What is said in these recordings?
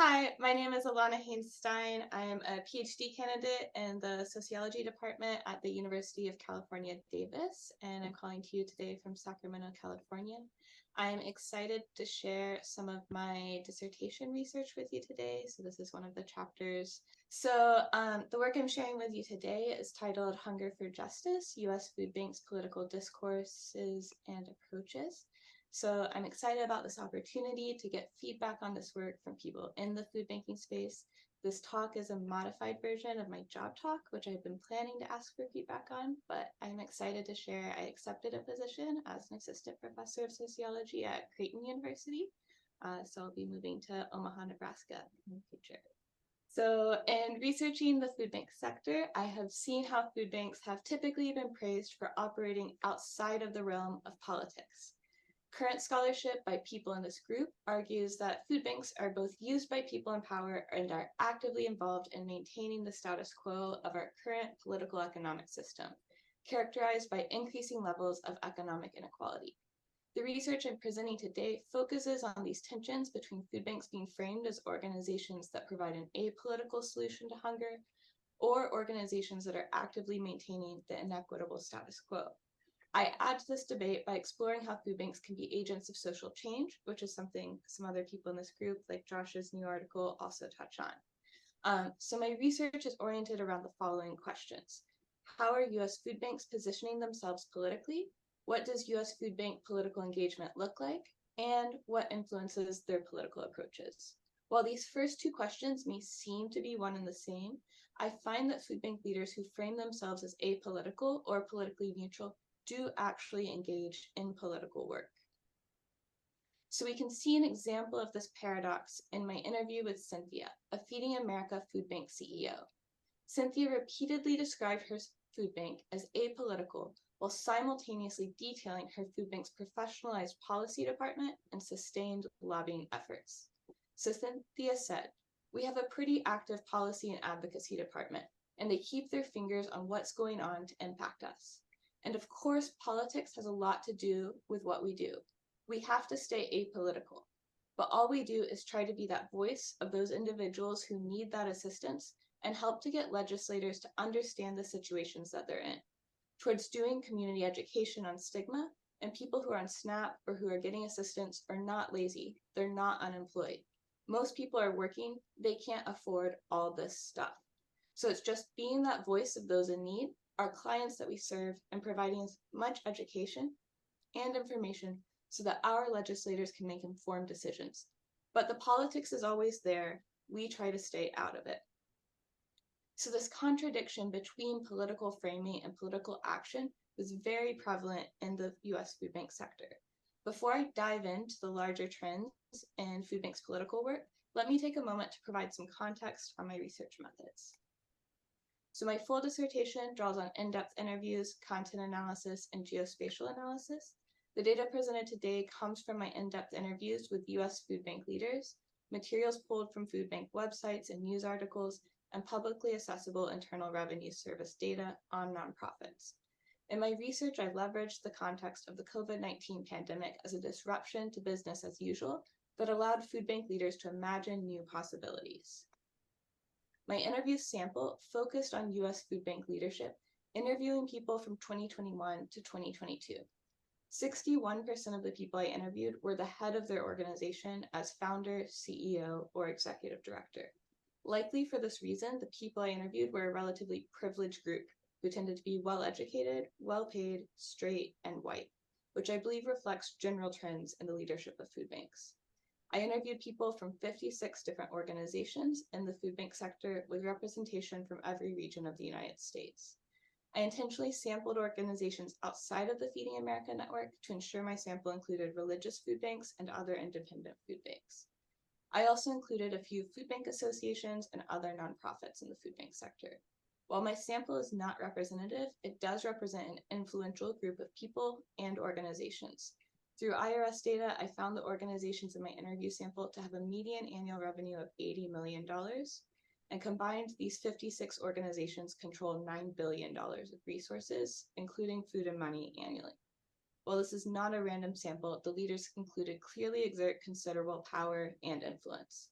Hi, my name is Alana Hainstein. I am a PhD candidate in the sociology department at the University of California, Davis, and I'm calling to you today from Sacramento, California. I'm excited to share some of my dissertation research with you today. So this is one of the chapters. The work I'm sharing with you today is titled Hunger for Justice, U.S. Food Banks, Political Discourses and Approaches. So I'm excited about this opportunity to get feedback on this work from people in the food banking space. This talk is a modified version of my job talk, which I've been planning to ask for feedback on, but I'm excited to share I accepted a position as an assistant professor of sociology at Creighton University. So I'll be moving to Omaha, Nebraska in the future. So in researching the food bank sector, I have seen how food banks have typically been praised for operating outside of the realm of politics. Current scholarship by people in this group argues that food banks are both used by people in power and are actively involved in maintaining the status quo of our current political economic system, characterized by increasing levels of economic inequality. The research I'm presenting today focuses on these tensions between food banks being framed as organizations that provide an apolitical solution to hunger or organizations that are actively maintaining the inequitable status quo. I add to this debate by exploring how food banks can be agents of social change, which is something some other people in this group, like Josh's new article, also touch on. So my research is oriented around the following questions. How are U.S. food banks positioning themselves politically? What does U.S. food bank political engagement look like? And what influences their political approaches? While these first two questions may seem to be one and the same, I find that food bank leaders who frame themselves as apolitical or politically neutral do actually engage in political work. So we can see an example of this paradox in my interview with Cynthia, a Feeding America food bank CEO. Cynthia repeatedly described her food bank as apolitical while simultaneously detailing her food bank's professionalized policy department and sustained lobbying efforts. So Cynthia said, "We have a pretty active policy and advocacy department, and they keep their fingers on what's going on to impact us. And of course, politics has a lot to do with what we do. We have to stay apolitical, but all we do is try to be that voice of those individuals who need that assistance and help to get legislators to understand the situations that they're in, towards doing community education on stigma, and people who are on SNAP or who are getting assistance are not lazy, they're not unemployed. Most people are working, they can't afford all this stuff. So it's just being that voice of those in need, our clients that we serve, and providing as much education and information so that our legislators can make informed decisions. But the politics is always there. We try to stay out of it." So this contradiction between political framing and political action was very prevalent in the US food bank sector. Before I dive into the larger trends in food banks' political work, let me take a moment to provide some context on my research methods. So my full dissertation draws on in-depth interviews, content analysis, and geospatial analysis. The data presented today comes from my in-depth interviews with US food bank leaders, materials pulled from food bank websites and news articles, and publicly accessible Internal Revenue Service data on nonprofits. In my research, I leveraged the context of the COVID-19 pandemic as a disruption to business as usual that allowed food bank leaders to imagine new possibilities. My interview sample focused on US food bank leadership, interviewing people from 2021 to 2022. 61% of the people I interviewed were the head of their organization as founder, CEO, or executive director. Likely for this reason, the people I interviewed were a relatively privileged group who tended to be well-educated, well-paid, straight, and white, which I believe reflects general trends in the leadership of food banks. I interviewed people from 56 different organizations in the food bank sector with representation from every region of the United States. I intentionally sampled organizations outside of the Feeding America network to ensure my sample included religious food banks and other independent food banks. I also included a few food bank associations and other nonprofits in the food bank sector. While my sample is not representative, it does represent an influential group of people and organizations. Through IRS data, I found the organizations in my interview sample to have a median annual revenue of $80 million, and combined, these 56 organizations control $9 billion of resources, including food and money, annually. While this is not a random sample, the leaders included clearly exert considerable power and influence.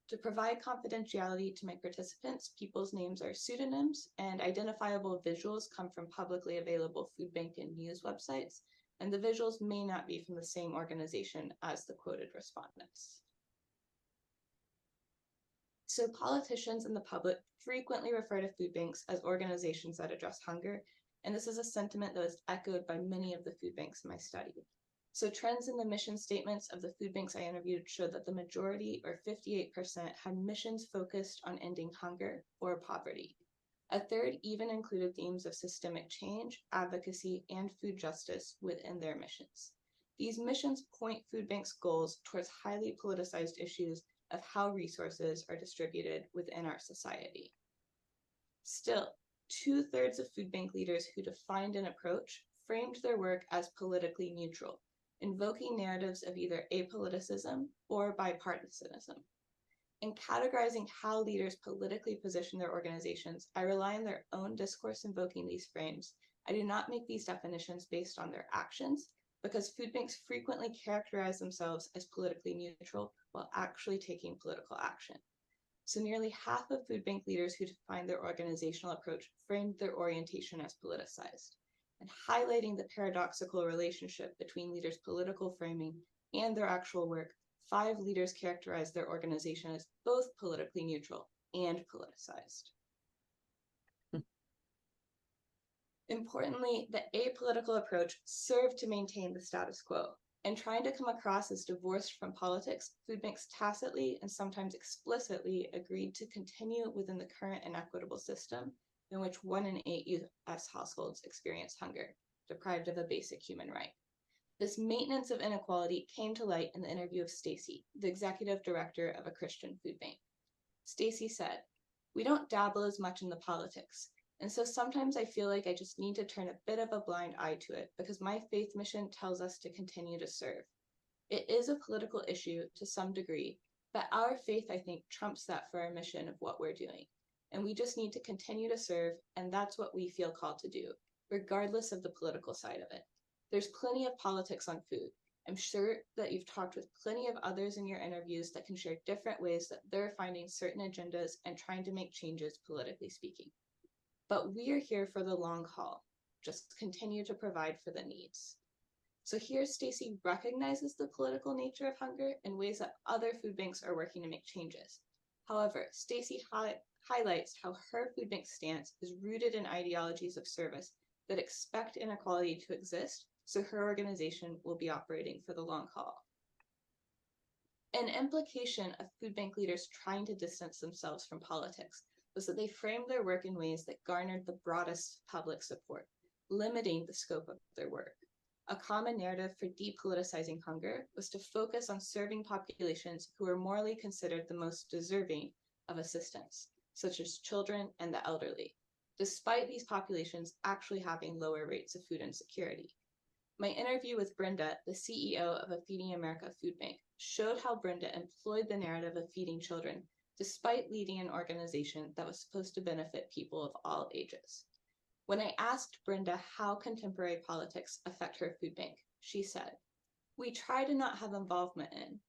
To provide confidentiality to my participants, people's names are pseudonyms, and identifiable visuals come from publicly available food bank and news websites, and the visuals may not be from the same organization as the quoted respondents. So politicians and the public frequently refer to food banks as organizations that address hunger, and this is a sentiment that was echoed by many of the food banks in my study. So trends in the mission statements of the food banks I interviewed showed that the majority, or 58%, had missions focused on ending hunger or poverty. A third even included themes of systemic change, advocacy, and food justice within their missions. These missions point food banks' goals towards highly politicized issues of how resources are distributed within our society. Still, 2/3 of food bank leaders who defined an approach framed their work as politically neutral, invoking narratives of either apoliticism or bipartisanism. In categorizing how leaders politically position their organizations, I rely on their own discourse invoking these frames. I do not make these definitions based on their actions, because food banks frequently characterize themselves as politically neutral while actually taking political action. So nearly half of food bank leaders who defined their organizational approach framed their orientation as politicized. And highlighting the paradoxical relationship between leaders' political framing and their actual work, 5 leaders characterized their organization as both politically neutral and politicized. Importantly, the apolitical approach served to maintain the status quo. In trying to come across as divorced from politics, food banks tacitly and sometimes explicitly agreed to continue within the current inequitable system in which 1 in 8 U.S. households experience hunger, deprived of a basic human right. This maintenance of inequality came to light in the interview of Stacy, the executive director of a Christian food bank. Stacy said, "We don't dabble as much in the politics, and so sometimes I feel like I just need to turn a bit of a blind eye to it because my faith mission tells us to continue to serve. It is a political issue to some degree, but our faith, I think, trumps that for our mission of what we're doing. And we just need to continue to serve, and that's what we feel called to do, regardless of the political side of it. There's plenty of politics on food. I'm sure that you've talked with plenty of others in your interviews that can share different ways that they're finding certain agendas and trying to make changes, politically speaking. But we are here for the long haul. Just continue to provide for the needs." So here Stacy recognizes the political nature of hunger in ways that other food banks are working to make changes. However, Stacy highlights how her food bank stance is rooted in ideologies of service that expect inequality to exist, so her organization will be operating for the long haul. An implication of food bank leaders trying to distance themselves from politics was that they framed their work in ways that garnered the broadest public support, limiting the scope of their work. A common narrative for depoliticizing hunger was to focus on serving populations who were morally considered the most deserving of assistance, such as children and the elderly, despite these populations actually having lower rates of food insecurity. My interview with Brenda, the CEO of a Feeding America food bank, showed how Brenda employed the narrative of feeding children despite leading an organization that was supposed to benefit people of all ages. When I asked Brenda how contemporary politics affect her food bank, she said, "We try to not have involvement in.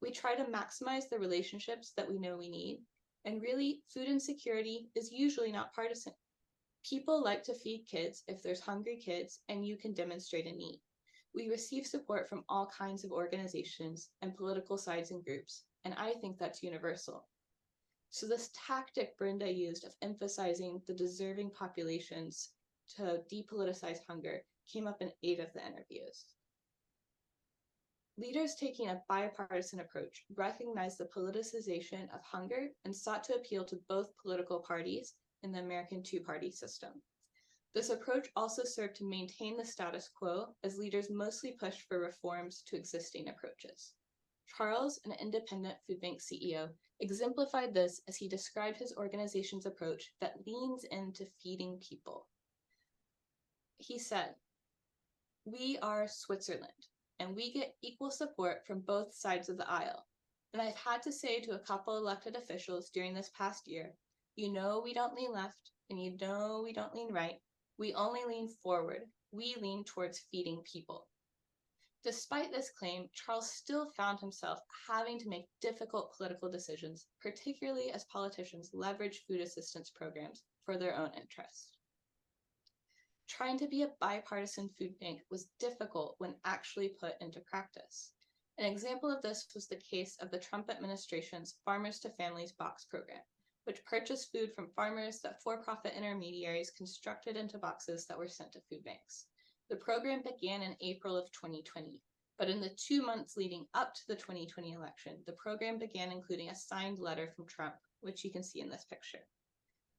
We try to maximize the relationships that we know we need, and really, food insecurity is usually not partisan. People like to feed kids if there's hungry kids and you can demonstrate a need. We receive support from all kinds of organizations and political sides and groups, and I think that's universal." So this tactic Brenda used of emphasizing the deserving populations to depoliticize hunger came up in 8 of the interviews. Leaders taking a bipartisan approach recognized the politicization of hunger and sought to appeal to both political parties in the American two-party system. This approach also served to maintain the status quo as leaders mostly pushed for reforms to existing approaches. Charles, an independent food bank CEO, exemplified this as he described his organization's approach that leans into feeding people. He said, "We are Switzerland, and we get equal support from both sides of the aisle. And I've had to say to a couple elected officials during this past year, we don't lean left, and we don't lean right. We only lean forward. We lean towards feeding people." Despite this claim, Charles still found himself having to make difficult political decisions, particularly as politicians leveraged food assistance programs for their own interest. Trying to be a bipartisan food bank was difficult when actually put into practice. An example of this was the case of the Trump administration's Farmers to Families box program, which purchased food from farmers that for-profit intermediaries constructed into boxes that were sent to food banks. The program began in April of 2020, but in the 2 months leading up to the 2020 election, the program began including a signed letter from Trump, which you can see in this picture.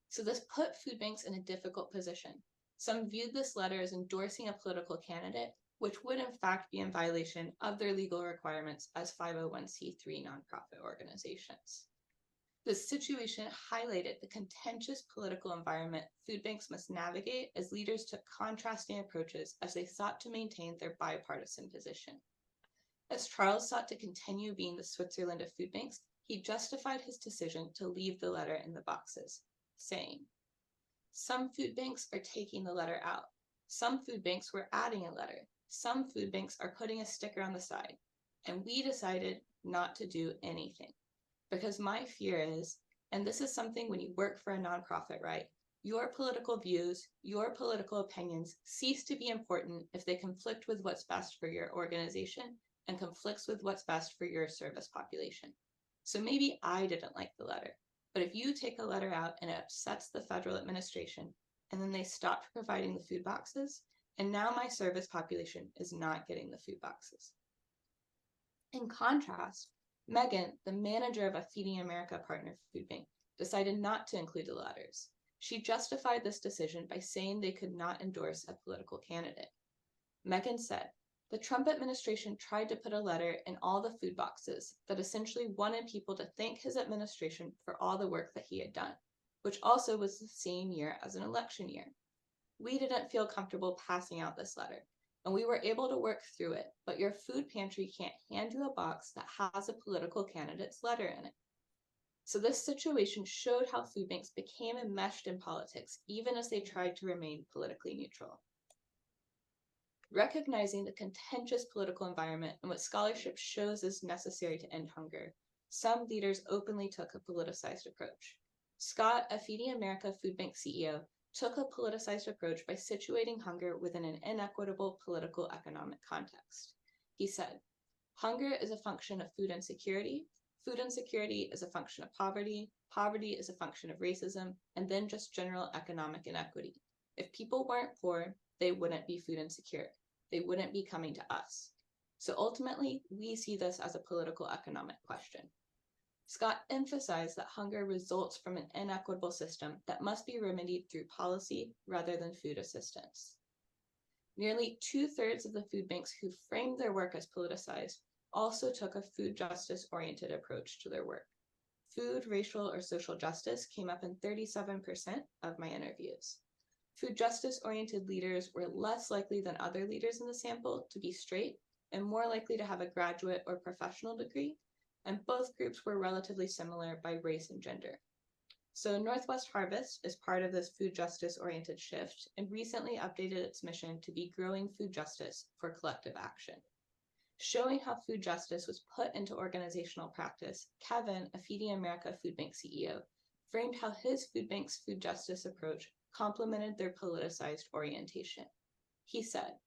So this put food banks in a difficult position. Some viewed this letter as endorsing a political candidate, which would in fact be in violation of their legal requirements as 501c3 nonprofit organizations. This situation highlighted the contentious political environment food banks must navigate as leaders took contrasting approaches as they sought to maintain their bipartisan position. As Charles sought to continue being the Switzerland of food banks, he justified his decision to leave the letter in the boxes, saying, "Some food banks are taking the letter out. Some food banks were adding a letter. Some food banks are putting a sticker on the side. And we decided not to do anything. Because my fear is, and this is something when you work for a nonprofit, right? Your political views, your political opinions cease to be important if they conflict with what's best for your organization and conflicts with what's best for your service population. So maybe I didn't like the letter, but if you take a letter out and it upsets the federal administration, and then they stopped providing the food boxes, and now my service population is not getting the food boxes." In contrast, Megan, the manager of a Feeding America partner food bank, decided not to include the letters. She justified this decision by saying they could not endorse a political candidate. Megan said, "The Trump administration tried to put a letter in all the food boxes that essentially wanted people to thank his administration for all the work that he had done, which also was the same year as an election year. We didn't feel comfortable passing out this letter, and we were able to work through it, but your food pantry can't hand you a box that has a political candidate's letter in it." So this situation showed how food banks became enmeshed in politics, even as they tried to remain politically neutral. Recognizing the contentious political environment and what scholarship shows is necessary to end hunger, some leaders openly took a politicized approach. Scott, a Feeding America food bank CEO, took a politicized approach by situating hunger within an inequitable political economic context. He said, "Hunger is a function of food insecurity is a function of poverty is a function of racism, and then just general economic inequity. If people weren't poor, they wouldn't be food insecure. They wouldn't be coming to us. So ultimately, we see this as a political economic question." Scott emphasized that hunger results from an inequitable system that must be remedied through policy rather than food assistance. Nearly 2/3 of the food banks who framed their work as politicized also took a food justice-oriented approach to their work. Food, racial, or social justice came up in 37% of my interviews. Food justice-oriented leaders were less likely than other leaders in the sample to be straight and more likely to have a graduate or professional degree, and both groups were relatively similar by race and gender. So Northwest Harvest is part of this food justice-oriented shift and recently updated its mission to be growing food justice for collective action. Showing how food justice was put into organizational practice, Kevin, a Feeding America food bank CEO, framed how his food bank's food justice approach complemented their politicized orientation. He said,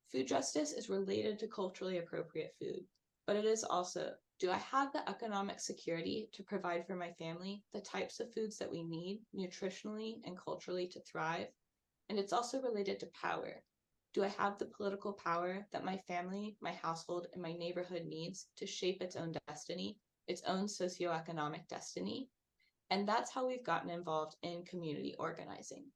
"Food justice is related to culturally appropriate food, but it is also, do I have the economic security to provide for my family the types of foods that we need nutritionally and culturally to thrive? And it's also related to power. Do I have the political power that my family, my household, and my neighborhood needs to shape its own destiny, its own socioeconomic destiny?" And that's how we've gotten involved in community organizing.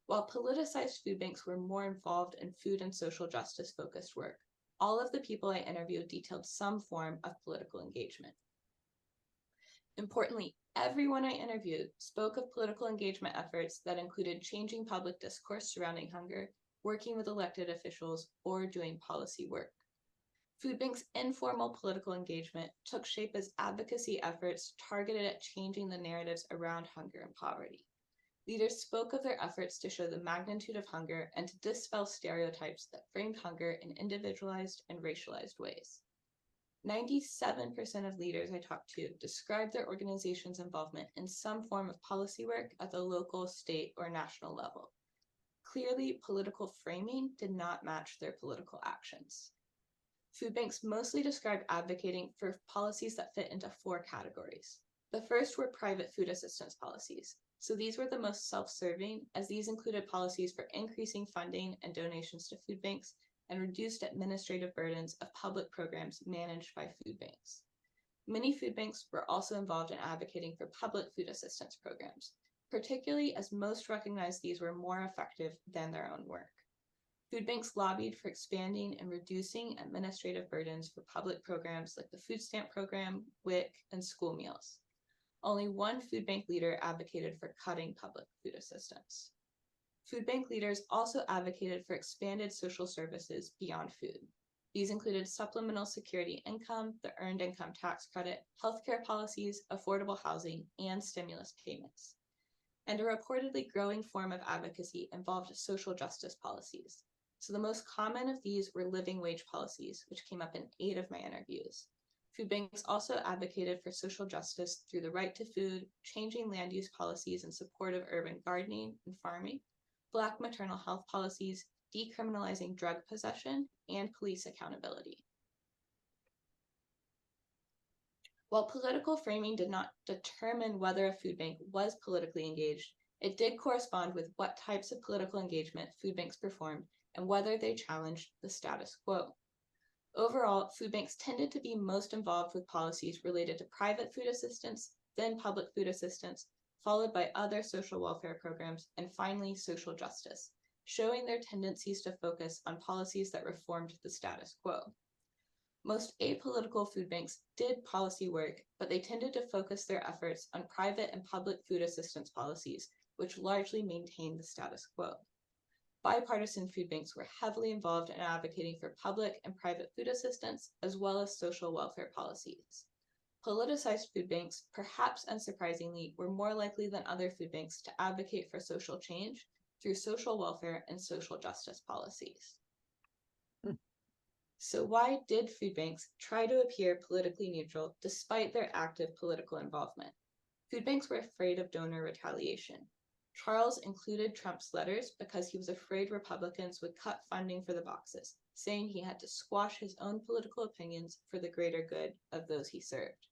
While politicized food banks were more involved in food and social justice focused work, all of the people I interviewed detailed some form of political engagement. Importantly, everyone I interviewed spoke of political engagement efforts that included changing public discourse surrounding hunger, working with elected officials, or doing policy work. Food banks' informal political engagement took shape as advocacy efforts targeted at changing the narratives around hunger and poverty. Leaders spoke of their efforts to show the magnitude of hunger and to dispel stereotypes that framed hunger in individualized and racialized ways. 97% of leaders I talked to described their organization's involvement in some form of policy work at the local, state, or national level. Clearly, political framing did not match their political actions. Food banks mostly described advocating for policies that fit into 4 categories. The first were private food assistance policies. So these were the most self-serving, as these included policies for increasing funding and donations to food banks and reduced administrative burdens of public programs managed by food banks. Many food banks were also involved in advocating for public food assistance programs, particularly as most recognized these were more effective than their own work. Food banks lobbied for expanding and reducing administrative burdens for public programs like the food stamp program, WIC, and school meals. Only one food bank leader advocated for cutting public food assistance. Food bank leaders also advocated for expanded social services beyond food. These included supplemental security income, the earned income tax credit, healthcare policies, affordable housing, and stimulus payments. And a reportedly growing form of advocacy involved social justice policies. So the most common of these were living wage policies, which came up in 8 of my interviews. Food banks also advocated for social justice through the right to food, changing land use policies in support of urban gardening and farming, Black maternal health policies, decriminalizing drug possession, and police accountability. While political framing did not determine whether a food bank was politically engaged, it did correspond with what types of political engagement food banks performed and whether they challenged the status quo. Overall, food banks tended to be most involved with policies related to private food assistance, then public food assistance, followed by other social welfare programs, and finally social justice, showing their tendencies to focus on policies that reformed the status quo. Most apolitical food banks did policy work, but they tended to focus their efforts on private and public food assistance policies, which largely maintained the status quo. Bipartisan food banks were heavily involved in advocating for public and private food assistance, as well as social welfare policies. Politicized food banks, perhaps unsurprisingly, were more likely than other food banks to advocate for social change through social welfare and social justice policies. So why did food banks try to appear politically neutral despite their active political involvement? Food banks were afraid of donor retaliation. Charles included Trump's letters because he was afraid Republicans would cut funding for the boxes, saying he had to squash his own political opinions for the greater good of those he served.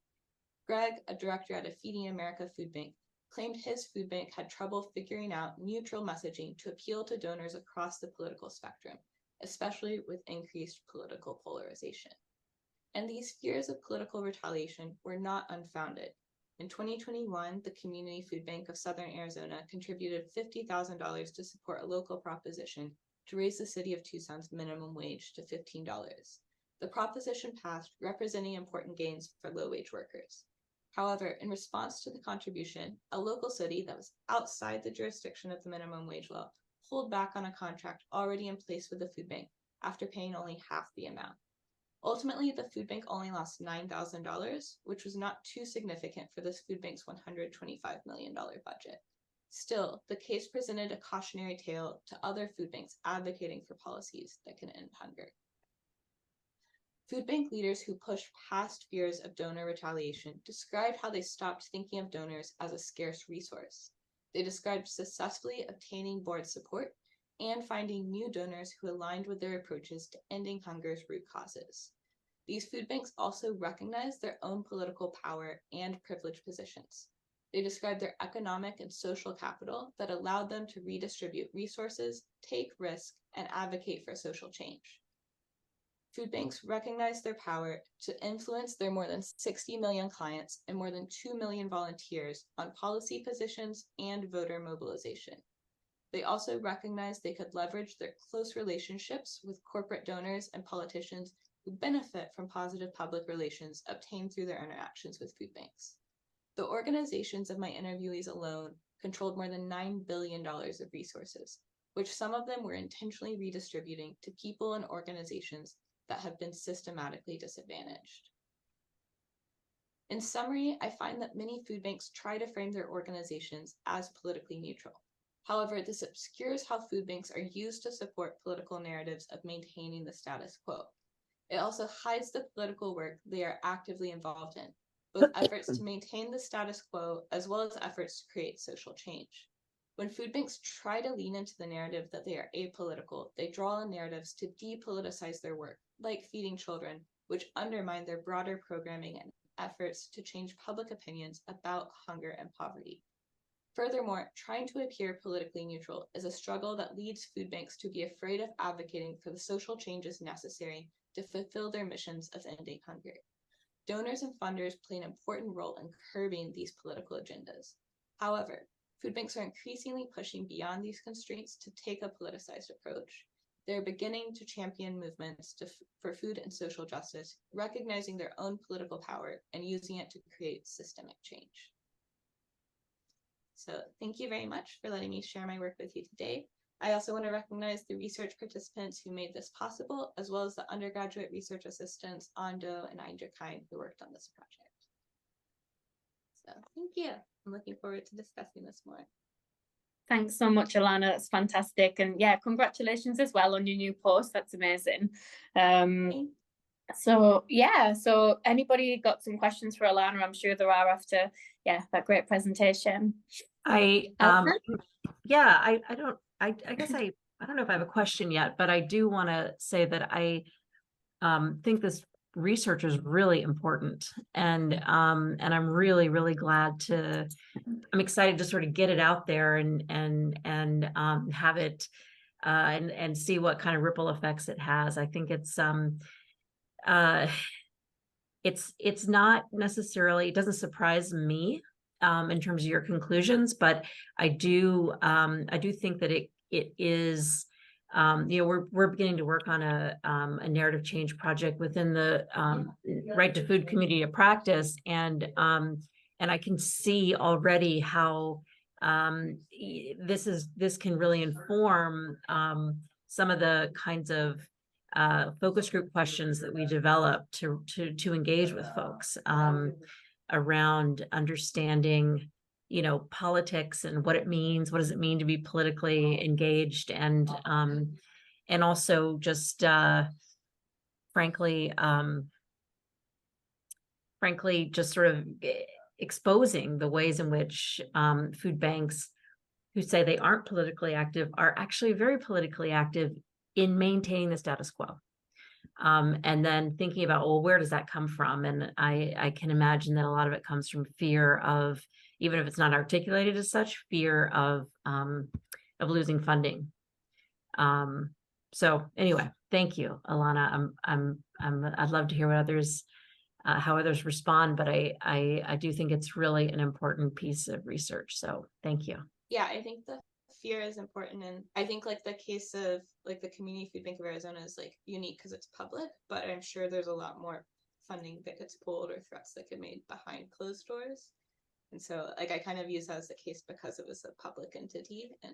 Greg, a director at a Feeding America food bank, claimed his food bank had trouble figuring out neutral messaging to appeal to donors across the political spectrum, especially with increased political polarization. And these fears of political retaliation were not unfounded. In 2021, the Community Food Bank of Southern Arizona contributed $50,000 to support a local proposition to raise the city of Tucson's minimum wage to $15. The proposition passed, representing important gains for low-wage workers. However, in response to the contribution, a local city that was outside the jurisdiction of the minimum wage law pulled back on a contract already in place with the food bank after paying only half the amount. Ultimately, the food bank only lost $9,000, which was not too significant for this food bank's $125 million budget. Still, the case presented a cautionary tale to other food banks advocating for policies that can end hunger. Food bank leaders who pushed past fears of donor retaliation described how they stopped thinking of donors as a scarce resource. They described successfully obtaining board support and finding new donors who aligned with their approaches to ending hunger's root causes. These food banks also recognized their own political power and privileged positions. They described their economic and social capital that allowed them to redistribute resources, take risk, and advocate for social change. Food banks recognized their power to influence their more than 60 million clients and more than 2 million volunteers on policy positions and voter mobilization. They also recognized they could leverage their close relationships with corporate donors and politicians who benefit from positive public relations obtained through their interactions with food banks. The organizations of my interviewees alone controlled more than $9 billion of resources, which some of them were intentionally redistributing to people and organizations that have been systematically disadvantaged. In summary, I find that many food banks try to frame their organizations as politically neutral. However, this obscures how food banks are used to support political narratives of maintaining the status quo. It also hides the political work they are actively involved in, both efforts to maintain the status quo as well as efforts to create social change. When food banks try to lean into the narrative that they are apolitical, they draw on narratives to depoliticize their work, like feeding children, which undermine their broader programming and efforts to change public opinions about hunger and poverty. Furthermore, trying to appear politically neutral is a struggle that leads food banks to be afraid of advocating for the social changes necessary to fulfill their missions of ending hunger. Donors and funders play an important role in curbing these political agendas. However, food banks are increasingly pushing beyond these constraints to take a politicized approach. They're beginning to champion movements for food and social justice, recognizing their own political power and using it to create systemic change. So thank you very much for letting me share my work with you today. I also want to recognize the research participants who made this possible, as well as the undergraduate research assistants, Ando and Einderkind, who worked on this project. So thank you. I'm looking forward to discussing this more. Thanks so much, Alana. That's fantastic. And yeah, congratulations as well on your new post. That's amazing. So yeah, so anybody got some questions for Alana? I'm sure there are after, yeah, that great presentation. I guess I don't know if I have a question yet, but I do want to say that I think this research is really important, and I'm really, really glad I'm excited to sort of get it out there and have it and see what kind of ripple effects it has. I think it's not necessarily, it doesn't surprise me in terms of your conclusions, but I do think that it is, we're beginning to work on a narrative change project within the Right to Food community of practice, and I can see already how this can really inform some of the kinds of focus group questions that we develop to engage with folks around understanding, politics and what it means. What does it mean to be politically engaged, and also just frankly, just sort of exposing the ways in which food banks who say they aren't politically active are actually very politically active in maintaining the status quo. And then thinking about, well, where does that come from? And I can imagine that a lot of it comes from fear of, even if it's not articulated as such, fear of losing funding. So anyway, thank you, Alana. I'd love to hear what others, how others respond, but I do think it's really an important piece of research. So thank you. Yeah, I think the fear is important, and I think like the case of like the Community Food Bank of Arizona is like unique because it's public, but I'm sure there's a lot more funding that gets pulled or threats that get made behind closed doors. And so like I kind of use that as a case because it was a public entity and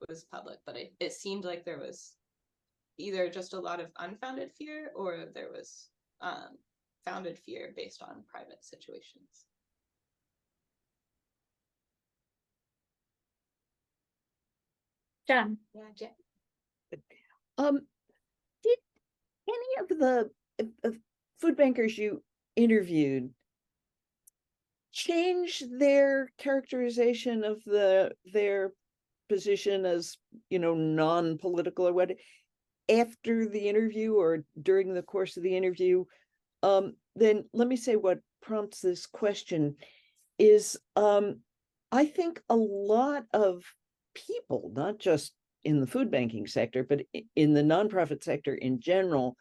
it was public, but it seemed like there was either just a lot of unfounded fear or there was founded fear based on private situations. Jan. Yeah, Jan. Did any of the food bankers you interviewed change their characterization of their position as, non-political or what after the interview or during the course of the interview? Then let me say what prompts this question is I think a lot of people, not just in the food banking sector, but in the nonprofit sector in general,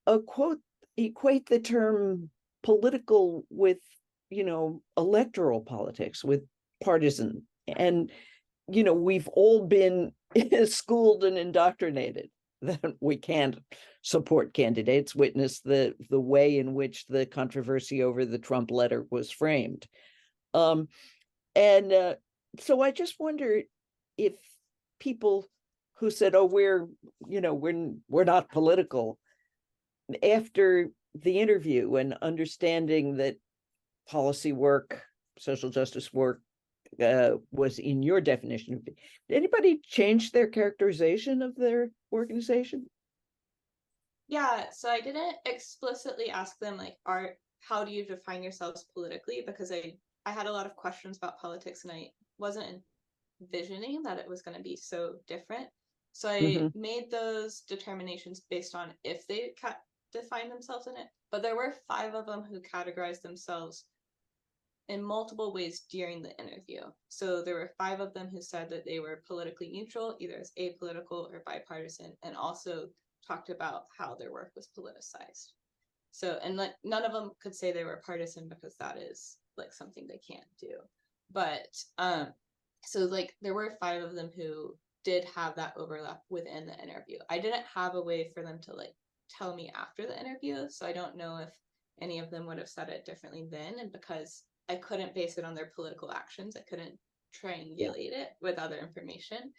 equate the term political with, electoral politics, with partisan. And, we've all been schooled and indoctrinated that we can't support candidates. Witness the way in which the controversy over the Trump letter was framed. So I just wonder if people who said, "Oh, we're not political," after the interview and understanding that policy work, social justice work was in your definition of it, did anybody change their characterization of their organization? Yeah, so I didn't explicitly ask them like, how do you define yourselves politically? Because I had a lot of questions about politics and I wasn't envisioning that it was going to be so different. So I made those determinations based on if they define themselves in it. But there were 5 of them who categorized themselves in multiple ways during the interview. So there were 5 of them who said that they were politically neutral, either as apolitical or bipartisan, and also talked about how their work was politicized. So, and like none of them could say they were partisan because that is like something they can't do. But so like there were 5 of them who did have that overlap within the interview. I didn't have a way for them to like tell me after the interview, so I don't know if any of them would have said it differently then. And because I couldn't base it on their political actions, I couldn't triangulate it with other information.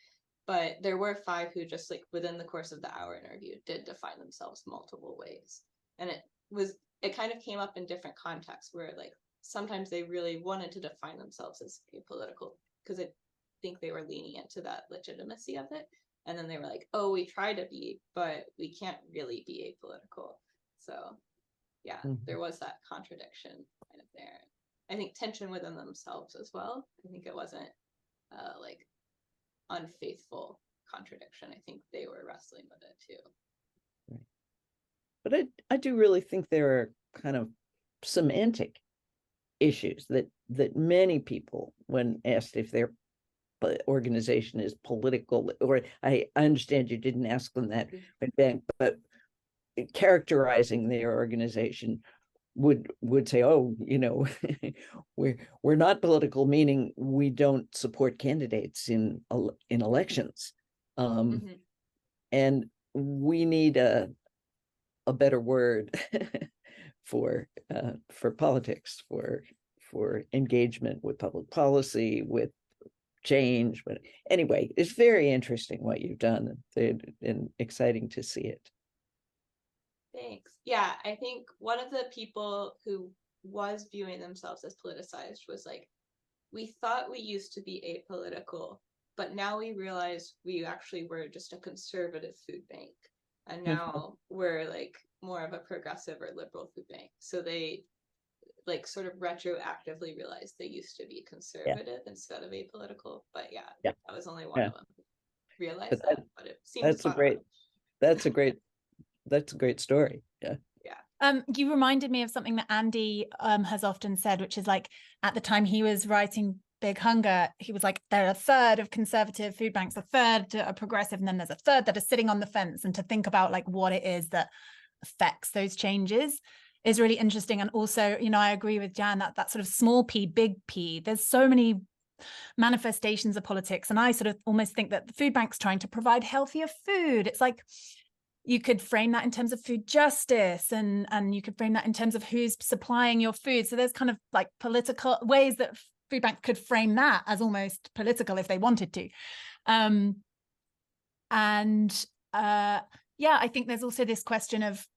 But there were 5 who just like within the course of the hour interview did define themselves multiple ways. And it kind of came up in different contexts where like sometimes they really wanted to define themselves as apolitical because I think they were leaning into that legitimacy of it. And then they were like, oh, we try to be, but we can't really be apolitical. So yeah, there was that contradiction kind of there. I think tension within themselves as well. I think it wasn't like unfaithful contradiction. I think they were wrestling with it too. Right. But I do really think there are kind of semantic issues that many people, when asked if their organization is political, or I understand you didn't ask them that, but characterizing their organization would say, oh, you know, we're not political, meaning we don't support candidates in elections, and we need a better word for politics, for engagement with public policy, with change. But anyway, it's very interesting what you've done and exciting to see it. Thanks. Yeah, I think one of the people who was viewing themselves as politicized was like, we thought we used to be apolitical, but now we realize we actually were just a conservative food bank. And now we're like more of a progressive or liberal food bank. So they like sort of retroactively realized they used to be conservative instead of apolitical. But yeah, that was only one of them who realized that, but it seems that's a great story. You reminded me of something that Andy has often said, which is like at the time he was writing Big Hunger, he was like, there are a third of conservative food banks, a third are progressive, and then there's a third that are sitting on the fence. And to think about like what it is that affects those changes is really interesting. And also, you know, I agree with Jan that sort of small p, big P, there's so many manifestations of politics. And I sort of almost think that the food bank's trying to provide healthier food. It's like, you could frame that in terms of food justice, and you could frame that in terms of who's supplying your food. So there's kind of like political ways that food bank could frame that as almost political if they wanted to. Yeah, I think there's also this question of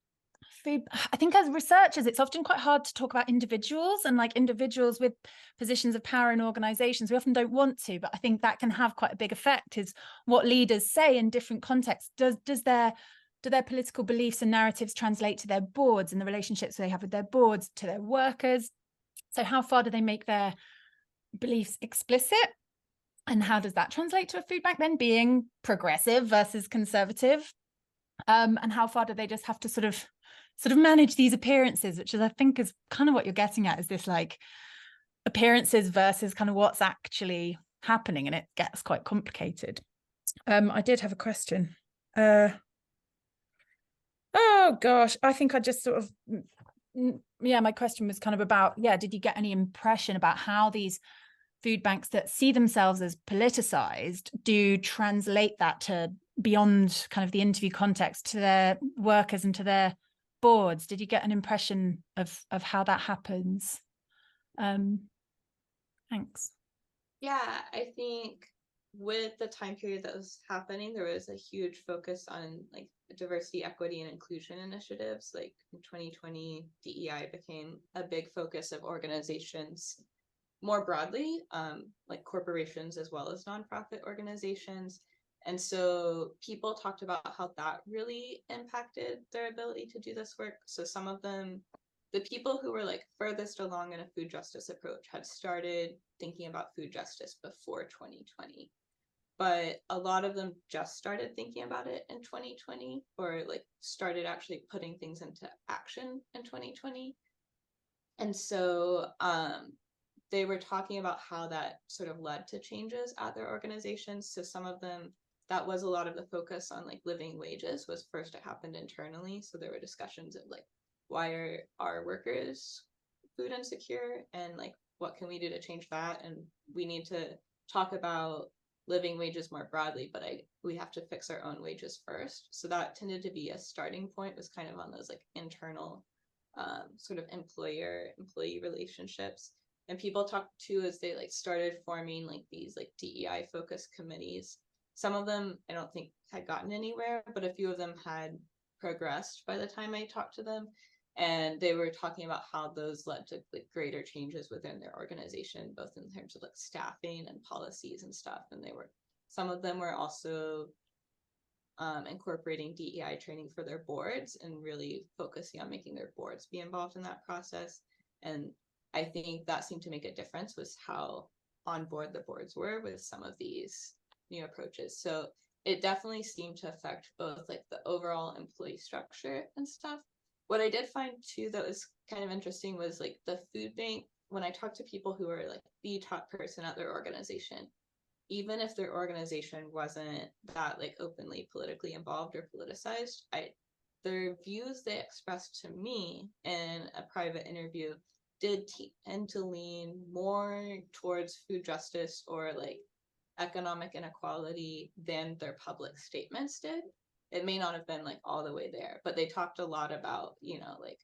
food. I think as researchers, it's often quite hard to talk about individuals and like individuals with positions of power in organizations. We often don't want to, but I think that can have quite a big effect, is what leaders say in different contexts. Do their political beliefs and narratives translate to their boards and the relationships they have with their boards, to their workers? So how far do they make their beliefs explicit? And how does that translate to a food bank then being progressive versus conservative? And how far do they just have to sort of manage these appearances, which is, I think, is kind of what you're getting at, is this like appearances versus kind of what's actually happening, and it gets quite complicated. I did have a question. Oh gosh, I think I just sort of, my question was kind of about, did you get any impression about how these food banks that see themselves as politicized do translate that to beyond kind of the interview context to their workers and to their boards? Did you get an impression of how that happens? Thanks. Yeah, I think with the time period that was happening, there was a huge focus on like diversity, equity, and inclusion initiatives. Like in 2020, DEI became a big focus of organizations more broadly, like corporations as well as nonprofit organizations. And so people talked about how that really impacted their ability to do this work. So some of them, the people who were like furthest along in a food justice approach had started thinking about food justice before 2020. But a lot of them just started thinking about it in 2020, or like started actually putting things into action in 2020. And so they were talking about how that sort of led to changes at their organizations. So some of them, that was a lot of the focus on like living wages was first it happened internally. So there were discussions of like, why are our workers food insecure, and like, what can we do to change that? And we need to talk about living wages more broadly, but we have to fix our own wages first. So that tended to be a starting point, was kind of on those like internal sort of employer-employee relationships. And people talked too as they like started forming like these like DEI focused committees. Some of them I don't think had gotten anywhere, but a few of them had progressed by the time I talked to them. And they were talking about how those led to like greater changes within their organization, both in terms of like staffing and policies and stuff. And some of them were also incorporating DEI training for their boards and really focusing on making their boards be involved in that process. And I think that seemed to make a difference, was how on board the boards were with some of these new approaches. So it definitely seemed to affect both like the overall employee structure and stuff. What I did find too that was kind of interesting was like the food bank, when I talked to people who were like the top person at their organization, even if their organization wasn't that like openly politically involved or politicized, their views they expressed to me in a private interview did tend to lean more towards food justice or like economic inequality than their public statements did. It may not have been like all the way there, but they talked a lot about, like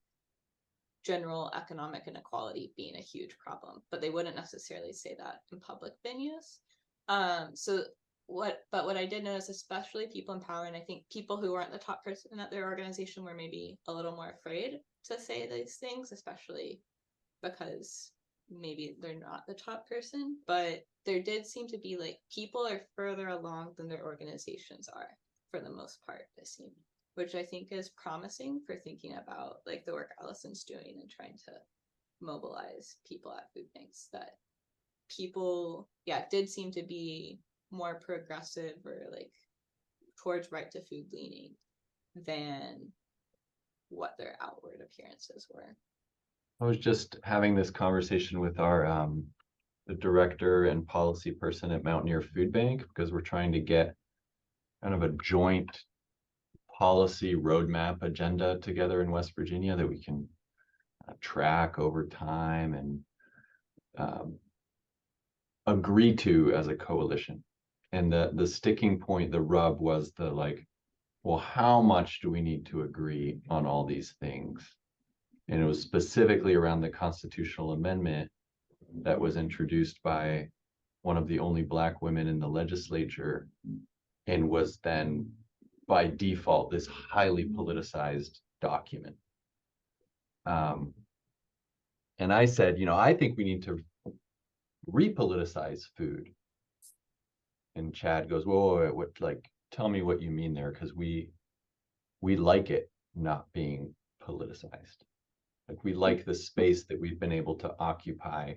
general economic inequality being a huge problem, but they wouldn't necessarily say that in public venues. But what I did notice, especially people in power, and I think people who weren't the top person at their organization were maybe a little more afraid to say these things, especially because maybe they're not the top person, but there did seem to be like people are further along than their organizations are for the most part, it seemed, which I think is promising for thinking about like the work Allison's doing and trying to mobilize people at food banks, that people, did seem to be more progressive or like towards right to food leaning than what their outward appearances were. I was just having this conversation with our the director and policy person at Mountaineer Food Bank, because we're trying to get kind of a joint policy roadmap agenda together in West Virginia that we can track over time and agree to as a coalition. And the sticking point, the rub, was the like, well, how much do we need to agree on all these things? And it was specifically around the constitutional amendment that was introduced by one of the only Black women in the legislature, and was then by default this highly politicized document. And I said, I think we need to repoliticize food. And Chad goes, whoa, what, like, tell me what you mean there, because we like it not being politicized. Like, we like the space that we've been able to occupy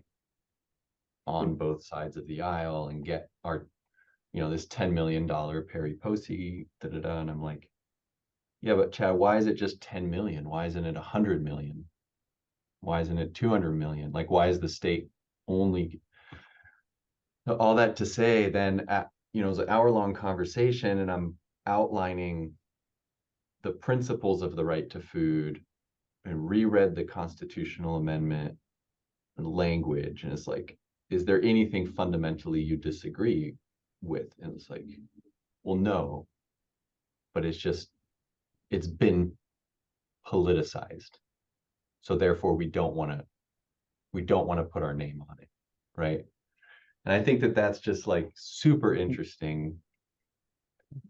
on both sides of the aisle and get our, this $10 million Perry Posey, and I'm like, yeah, but Chad, why is it just 10 million? Why isn't it 100 million? Why isn't it 200 million? Like, why is the state only? All that to say, then, it was an hour-long conversation, and I'm outlining the principles of the right to food and reread the constitutional amendment and language. And it's like, is there anything fundamentally you disagree with? And it's like, well, no, but it's been politicized. So therefore we don't want to put our name on it. Right. And I think that that's just like super interesting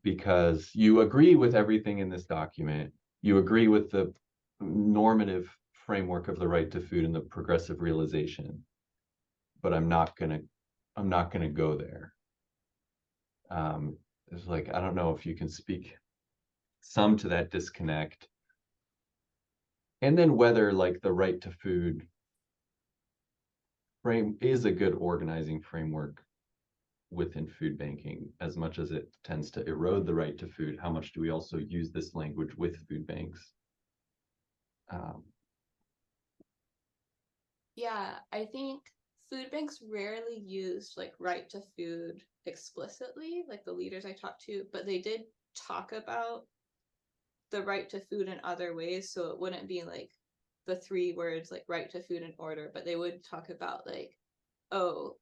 because you agree with everything in this document. You agree with the normative framework of the right to food and the progressive realization, but I'm not gonna go there. It's like, I don't know if you can speak some to that disconnect. And then whether like the right to food frame is a good organizing framework within food banking, as much as it tends to erode the right to food. How much do we also use this language with food banks? Yeah, I think food banks rarely used like right to food explicitly, like the leaders I talked to, but they did talk about the right to food in other ways. So it wouldn't be like the 3 words like right to food and order, but they would talk about like, oh,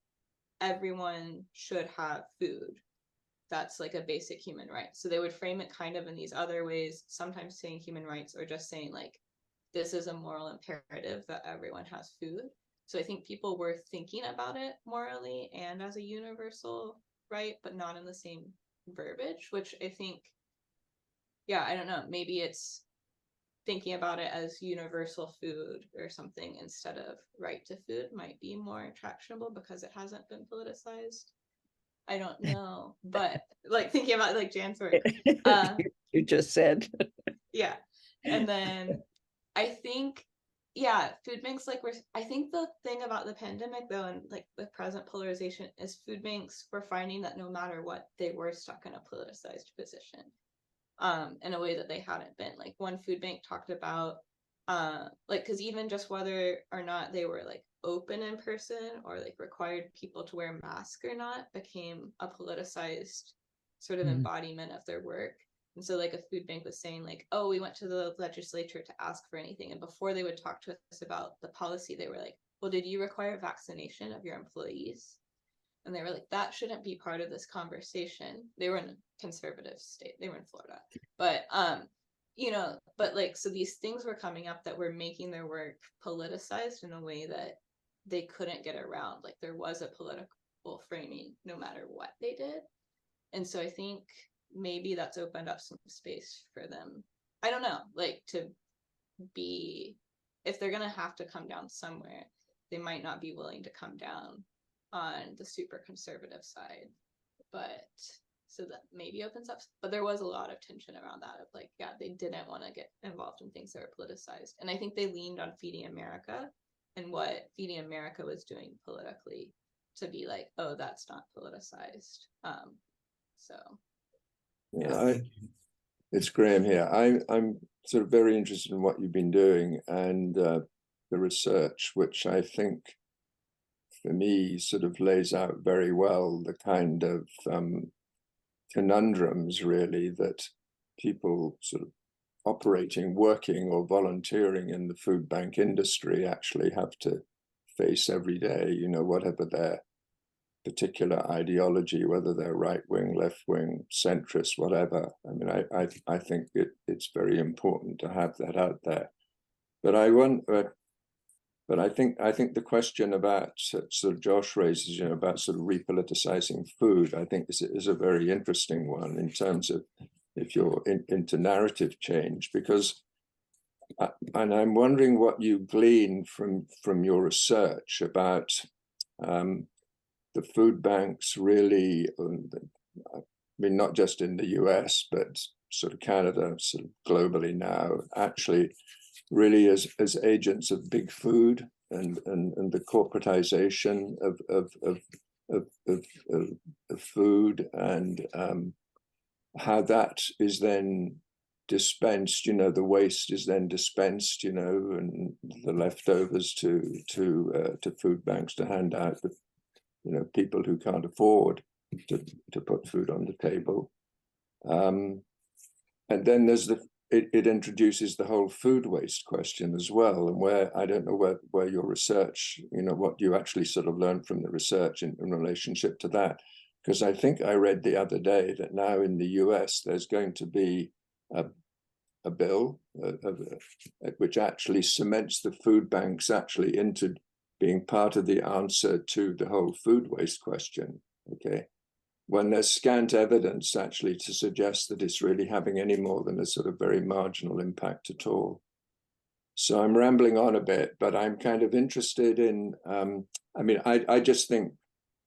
everyone should have food. That's like a basic human right. So they would frame it kind of in these other ways, sometimes saying human rights or just saying like, this is a moral imperative that everyone has food. So I think people were thinking about it morally and as a universal right, but not in the same verbiage, which I think, yeah, I don't know, maybe it's thinking about it as universal food or something instead of right to food might be more tractionable because it hasn't been politicized. I don't know, but like thinking about like Jan's work, You just said. yeah. And then I think, yeah, food banks I think the thing about the pandemic though, and like the present polarization is food banks were finding that no matter what, they were stuck in a politicized position. In a way that they hadn't been. Like one food bank talked about like, because even just whether or not they were like open in person or like required people to wear masks or not became a politicized sort of embodiment of their work. And so like a food bank was saying like, oh, we went to the legislature to ask for anything, and before they would talk to us about the policy, they were like, well, did you require vaccination of your employees? And they were like, that shouldn't be part of this conversation. They were in a conservative state. They were in Florida. But but like, so these things were coming up that were making their work politicized in a way that they couldn't get around. Like there was a political framing no matter what they did. And so I think maybe that's opened up some space for them. I don't know, like to be, if they're gonna have to come down somewhere, they might not be willing to come down on the super conservative side, but so that maybe opens up. But there was a lot of tension around that of like, yeah, they didn't want to get involved in things that were politicized, and I think they leaned on Feeding America and what Feeding America was doing politically to be like, oh, that's not politicized. So yeah, it's Graham here. I'm sort of very interested in what you've been doing and the research, which I think for me sort of lays out very well the kind of conundrums really that people sort of operating, working or volunteering in the food bank industry actually have to face every day, you know, whatever their particular ideology, whether they're right wing, left wing, centrist, whatever. I mean, I think it's very important to have that out there. But I think the question about sort of Josh raises, you know, about sort of repoliticizing food, I think is a very interesting one in terms of if you're into narrative change, because and I'm wondering what you glean from your research about the food banks really, I mean, not just in the US, but sort of Canada, sort of globally now, actually really as agents of big food and the corporatization of food, and how that is then dispensed, you know, the waste is then dispensed, you know, and the leftovers to food banks to hand out to, you know, people who can't afford to put food on the table. And then there's it introduces the whole food waste question as well, and where I don't know where your research, you know, what you actually sort of learned from the research in relationship to that. Because I think I read the other day that now in the US there's going to be a bill which actually cements the food banks actually into being part of the answer to the whole food waste question. Okay, when there's scant evidence actually to suggest that it's really having any more than a sort of very marginal impact at all. So I'm rambling on a bit, but I'm kind of interested in, I mean, I just think,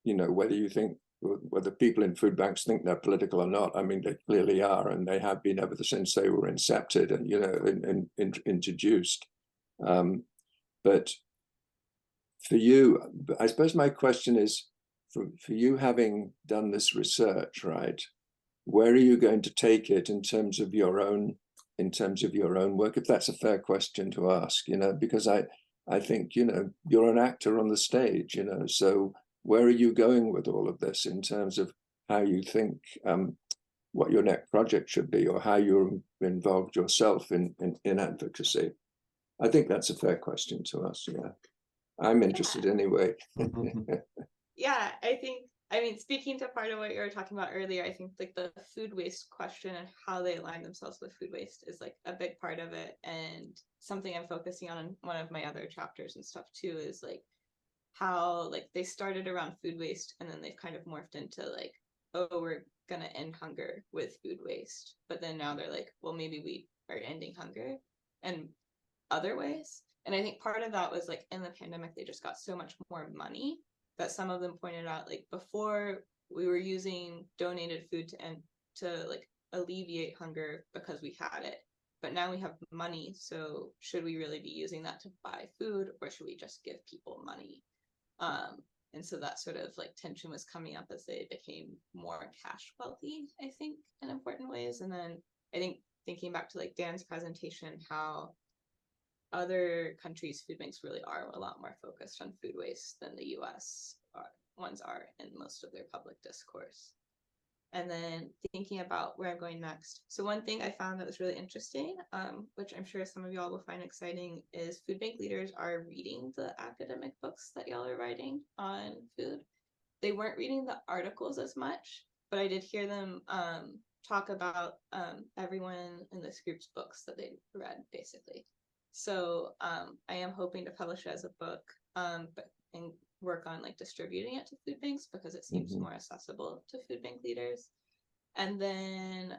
you know, whether people in food banks think they're political or not, I mean, they clearly are, and they have been ever since they were incepted and, you know, introduced. But for you, I suppose my question is, for you having done this research, right, where are you going to take it in terms of your own work? If that's a fair question to ask, you know, because I think, you know, you're an actor on the stage, you know, so where are you going with all of this in terms of how you think what your next project should be, or how you're involved yourself in advocacy? I think that's a fair question to ask. Yeah, I'm interested anyway. Yeah, I mean, speaking to part of what you were talking about earlier, I think like the food waste question and how they align themselves with food waste is like a big part of it, and something I'm focusing on in one of my other chapters and stuff too is like how like they started around food waste and then they've kind of morphed into like, oh, we're gonna end hunger with food waste, but then now they're like, well, maybe we are ending hunger and other ways. And I think part of that was like in the pandemic they just got so much more money that some of them pointed out, like before we were using donated food to like alleviate hunger because we had it, but now we have money, so should we really be using that to buy food, or should we just give people money? And so that sort of like tension was coming up as they became more cash wealthy, I think, in important ways. And then I think thinking back to like Dan's presentation, how other countries' food banks really are a lot more focused on food waste than the US ones are in most of their public discourse. And then thinking about where I'm going next. So one thing I found that was really interesting, which I'm sure some of y'all will find exciting, is food bank leaders are reading the academic books that y'all are writing on food. They weren't reading the articles as much, but I did hear them talk about everyone in this group's books that they read, basically. So I am hoping to publish it as a book, and work on like distributing it to food banks because it seems more accessible to food bank leaders. And then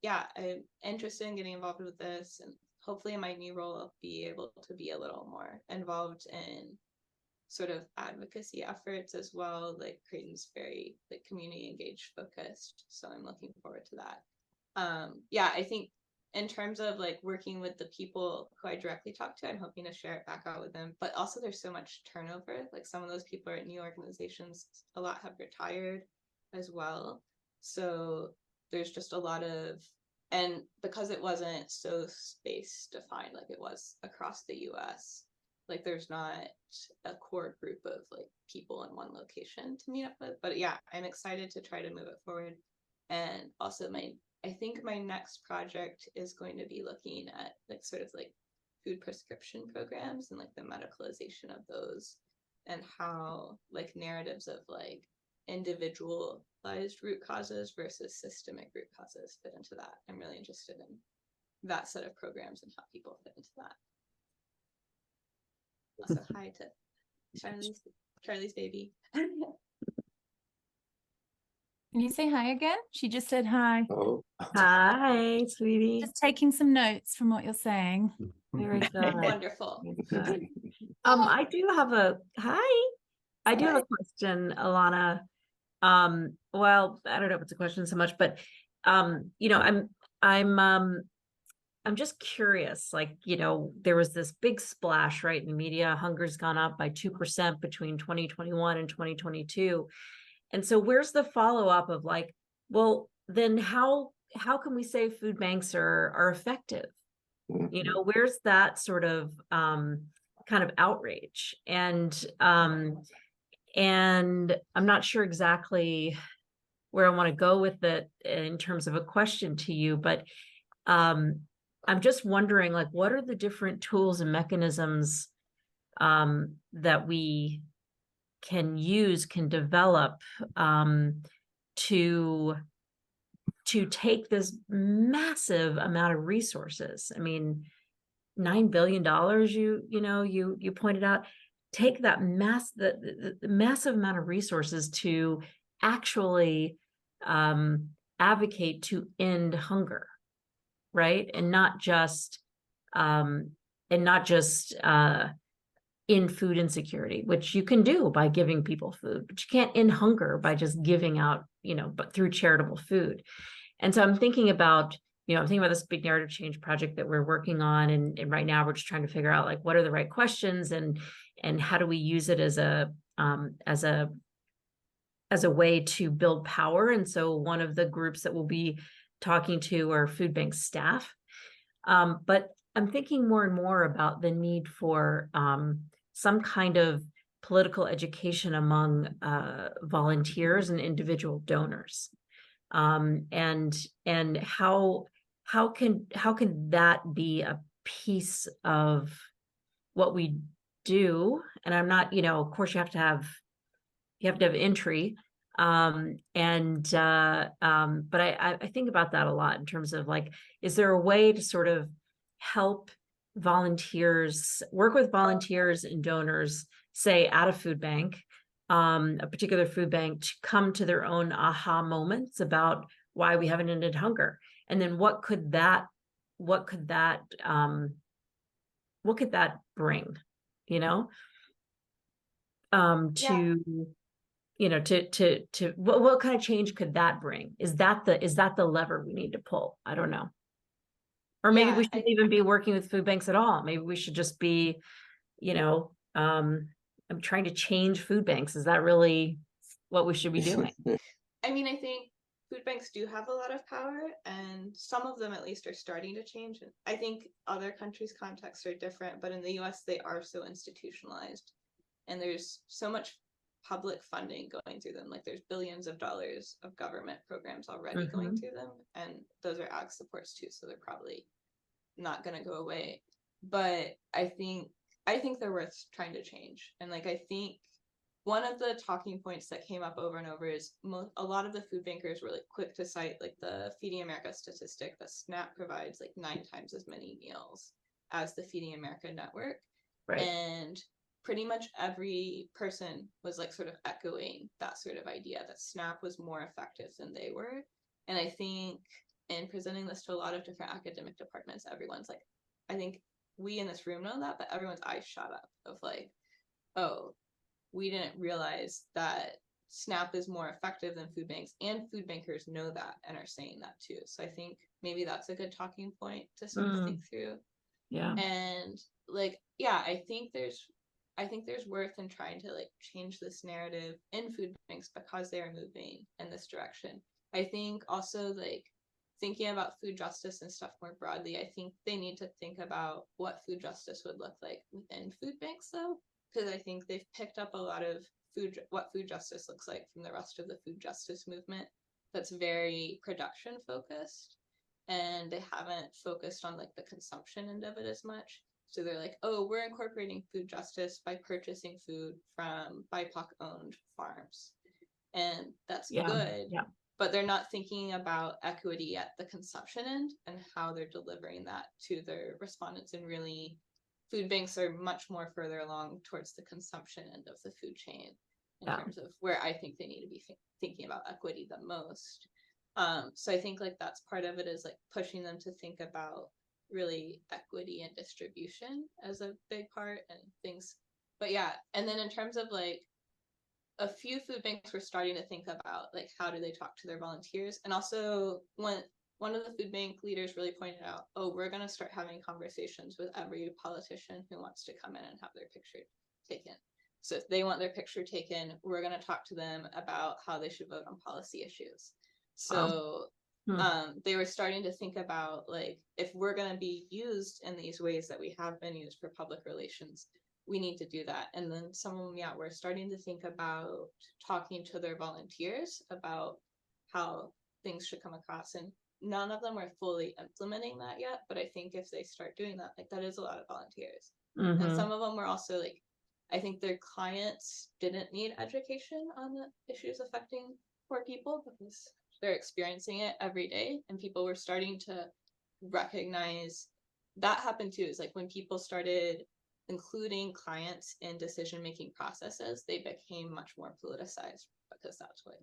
yeah, I'm interested in getting involved with this, and hopefully in my new role I'll be able to be a little more involved in sort of advocacy efforts as well. Like Creighton's very like community engaged focused, so I'm looking forward to that. Yeah, I think in terms of like working with the people who I directly talk to, I'm hoping to share it back out with them. But also there's so much turnover. Like some of those people are at new organizations, a lot have retired as well. So there's just a lot of, and because it wasn't so space defined like it was across the US, like there's not a core group of like people in one location to meet up with. But yeah, I'm excited to try to move it forward. And also I think my next project is going to be looking at like sort of like food prescription programs and like the medicalization of those, and how like narratives of like individualized root causes versus systemic root causes fit into that. I'm really interested in that set of programs and how people fit into that. Also, hi to Charlie's baby. Can you say hi again? She just said hi. Oh, Hi, sweetie. Just taking some notes from what you're saying. Very good. Wonderful. Very good. I do have a a question, Alana. Well, I don't know if it's a question so much, but you know, I'm just curious, like, you know, there was this big splash, right, in the media. Hunger's gone up by 2% between 2021 and 2022. And so where's the follow-up of like, well, then how can we say food banks are effective? You know, where's that sort of kind of outrage? And I'm not sure exactly where I want to go with it in terms of a question to you, but I'm just wondering, like, what are the different tools and mechanisms that we can develop to take this massive amount of resources? I mean, $9 billion, you pointed out, take that the massive amount of resources to actually advocate to end hunger, right? And not just in food insecurity, which you can do by giving people food, but you can't end hunger by just giving out, but through charitable food. And so I'm thinking about this big narrative change project that we're working on. And right now we're just trying to figure out like, what are the right questions and how do we use it as a way to build power. And so one of the groups that we'll be talking to are food bank staff. But I'm thinking more and more about the need for some kind of political education among volunteers and individual donors. And how can that be a piece of what we do? And I'm not, of course you have to have entry. But I think about that a lot in terms of like, is there a way to sort of help volunteers, work with volunteers and donors, say at a food bank, a particular food bank, to come to their own aha moments about why we haven't ended hunger? And then what could that bring, what kind of change could that bring? Is that the lever we need to pull? I don't know. Or maybe we shouldn't even be working with food banks at all. Maybe we should just be, I'm trying to change food banks. Is that really what we should be doing? I mean, I think food banks do have a lot of power, and some of them at least are starting to change. I think other countries' contexts are different, but in the US, they are so institutionalized. And there's so much public funding going through them. Like there's billions of dollars of government programs already going through them. And those are ag supports too. So they're probably not going to go away. But I think they're worth trying to change. And like, I think one of the talking points that came up over and over is a lot of the food bankers were like quick to cite like the Feeding America statistic that SNAP provides like 9 times as many meals as the Feeding America network. Right. And pretty much every person was like sort of echoing that sort of idea that SNAP was more effective than they were. And I think in presenting this to a lot of different academic departments, everyone's like, I think we in this room know that, but everyone's eyes shot up of like, oh, we didn't realize that SNAP is more effective than food banks, and food bankers know that and are saying that too. So I think maybe that's a good talking point to sort of think through. Yeah. And like, yeah, I think there's worth in trying to like change this narrative in food banks because they are moving in this direction. I think also like thinking about food justice and stuff more broadly, I think they need to think about what food justice would look like within food banks though, because I think they've picked up a lot of what food justice looks like from the rest of the food justice movement that's very production focused, and they haven't focused on like the consumption end of it as much. So they're like, oh, we're incorporating food justice by purchasing food from BIPOC owned farms. And that's good, but they're not thinking about equity at the consumption end and how they're delivering that to their respondents. And really, food banks are much more further along towards the consumption end of the food chain in terms of where I think they need to be thinking about equity the most. So I think like that's part of it, is like pushing them to think about really equity and distribution as a big part and things. But yeah, and then in terms of like a few food banks were starting to think about like how do they talk to their volunteers, and also when one of the food bank leaders really pointed out, oh, we're going to start having conversations with every politician who wants to come in and have their picture taken. So if they want their picture taken, we're going to talk to them about how they should vote on policy issues. So they were starting to think about like, if we're going to be used in these ways that we have been used for public relations, we need to do that. And then some of them, were starting to think about talking to their volunteers about how things should come across. And none of them are fully implementing that yet, but I think if they start doing that, like that is a lot of volunteers. And some of them were also like, I think their clients didn't need education on the issues affecting poor people because they're experiencing it every day, and people were starting to recognize that happened too. Is like when people started including clients in decision-making processes, they became much more politicized because that's what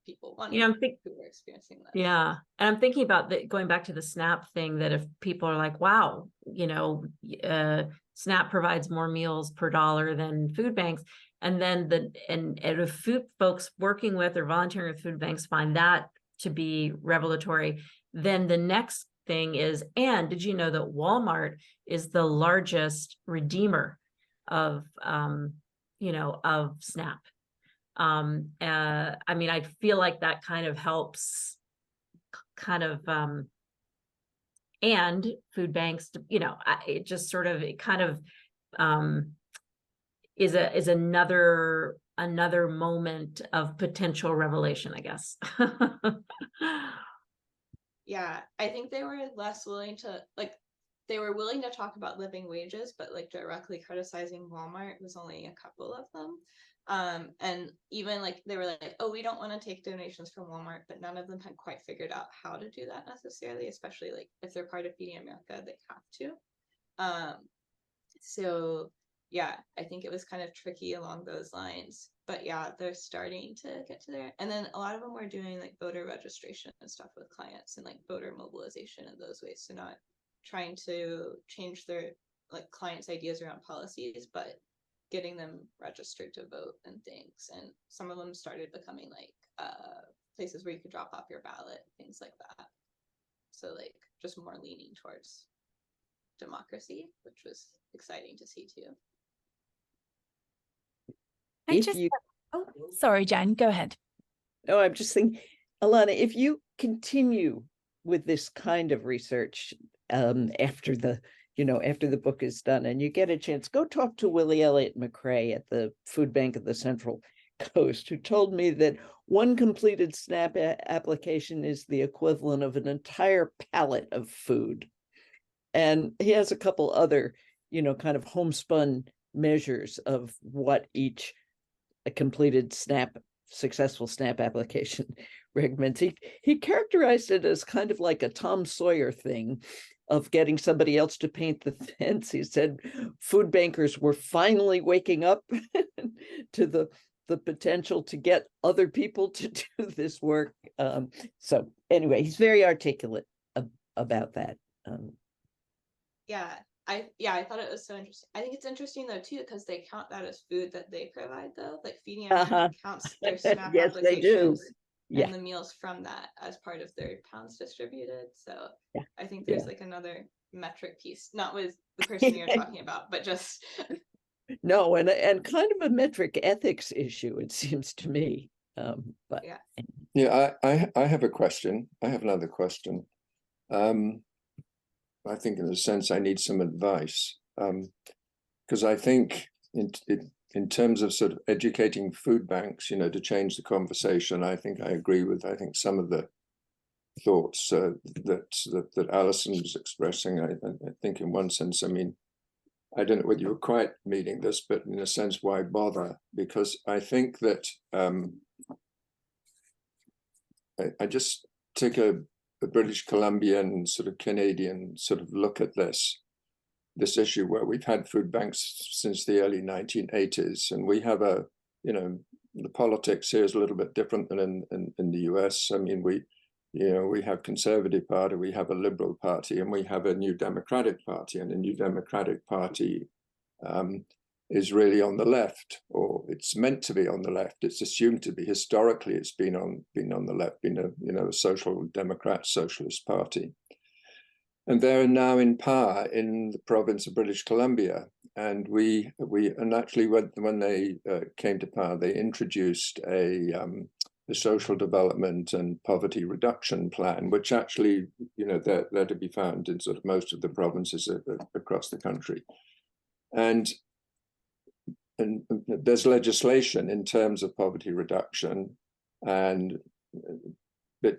people, one You know, of who were experiencing that. Yeah. And I'm thinking about going back to the SNAP thing, that if people are like, wow, SNAP provides more meals per dollar than food banks. And then and if food folks working with or volunteering with food banks find that to be revelatory, then the next thing is, and did you know that Walmart is the largest redeemer of, of SNAP? I mean, I feel like that kind of helps and food banks, it just sort of, it kind of, is another moment of potential revelation, I guess. Yeah, I think they were less willing to, they were willing to talk about living wages, but directly criticizing Walmart was only a couple of them. And even they were like, oh, we don't want to take donations from Walmart, but none of them had quite figured out how to do that necessarily, especially if they're part of Feeding America, they have to. So yeah, I think it was kind of tricky along those lines, but yeah, they're starting to get to there. And then a lot of them were doing voter registration and stuff with clients and voter mobilization in those ways. So not trying to change their clients' ideas around policies, but getting them registered to vote and things. And some of them started becoming places where you could drop off your ballot, things like that. So just more leaning towards democracy, which was exciting to see too. Sorry, Jen, go ahead. No, I'm just thinking, Alana, if you continue with this kind of research after the book is done and you get a chance, go talk to Willie Elliott McRae at the Food Bank of the Central Coast, who told me that one completed SNAP application is the equivalent of an entire pallet of food. And he has a couple other, kind of homespun measures of what each completed successful SNAP application recommends. He characterized it as kind of like a Tom Sawyer thing of getting somebody else to paint the fence. He said food bankers were finally waking up to the potential to get other people to do this work. So anyway, he's very articulate about that. I thought it was so interesting. I think it's interesting though too, because they count that as food that they provide though. Feeding America counts their SNAP yes, they do. and the meals from that as part of their pounds distributed. So yeah. I think there's another metric piece, not with the person you're talking about, but just no, and kind of a metric ethics issue, it seems to me. But I have a question. I have another question. I think in a sense I need some advice, because I think in terms of sort of educating food banks, to change the conversation, I think I agree with some of the thoughts that Alison was expressing. I think in one sense, I mean, I don't know whether you were quite meaning this, but in a sense, why bother? Because I think that I just take a British Columbian sort of Canadian sort of look at this issue where we've had food banks since the early 1980s, and we have the politics here is a little bit different than in the US. I mean, we have Conservative Party, we have a Liberal Party, and we have a New Democratic Party, and the New Democratic Party is really on the left, or it's meant to be on the left. It's assumed to be. Historically, it's been on the left, been a social democrat, socialist party. And they're now in power in the province of British Columbia. And and actually when they came to power, they introduced the social development and poverty reduction plan, which actually, they're to be found in sort of most of the provinces across the country. And there's legislation in terms of poverty reduction, but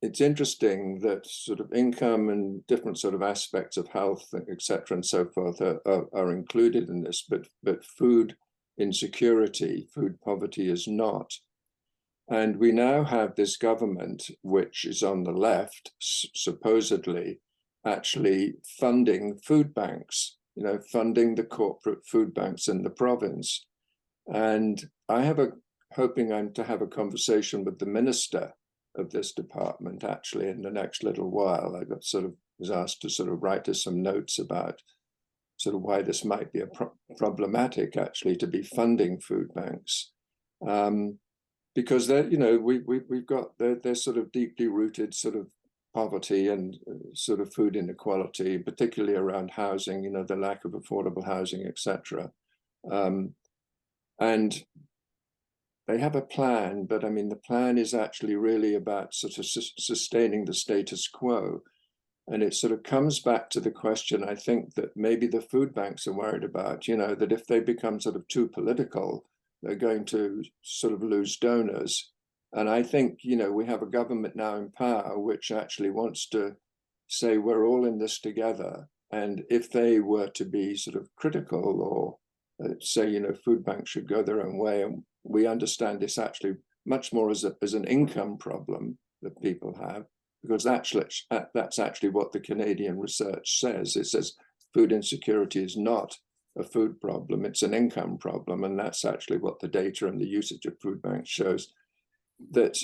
it's interesting that sort of income and different sort of aspects of health, etc., and so forth are included in this, but food insecurity, food poverty is not. And we now have this government, which is on the left, supposedly actually funding food banks, funding the corporate food banks in the province. And I have hoping I'm to have a conversation with the minister of this department actually in the next little while. I got sort of was asked to sort of write us some notes about sort of why this might be problematic actually to be funding food banks, because they're, you know, we've got they're sort of deeply rooted sort of poverty and sort of food inequality, particularly around housing, you know, the lack of affordable housing, etc. And they have a plan, but I mean, the plan is actually really about sort of sustaining the status quo. And it sort of comes back to the question, I think, that maybe the food banks are worried about, you know, that if they become sort of too political, they're going to sort of lose donors. And I think, you know, we have a government now in power which actually wants to say we're all in this together. And if they were to be sort of critical or say, you know, food banks should go their own way, and we understand this actually much more as an income problem that people have, because that's actually what the Canadian research says. It says food insecurity is not a food problem, it's an income problem. And that's actually what the data and the usage of food banks shows, that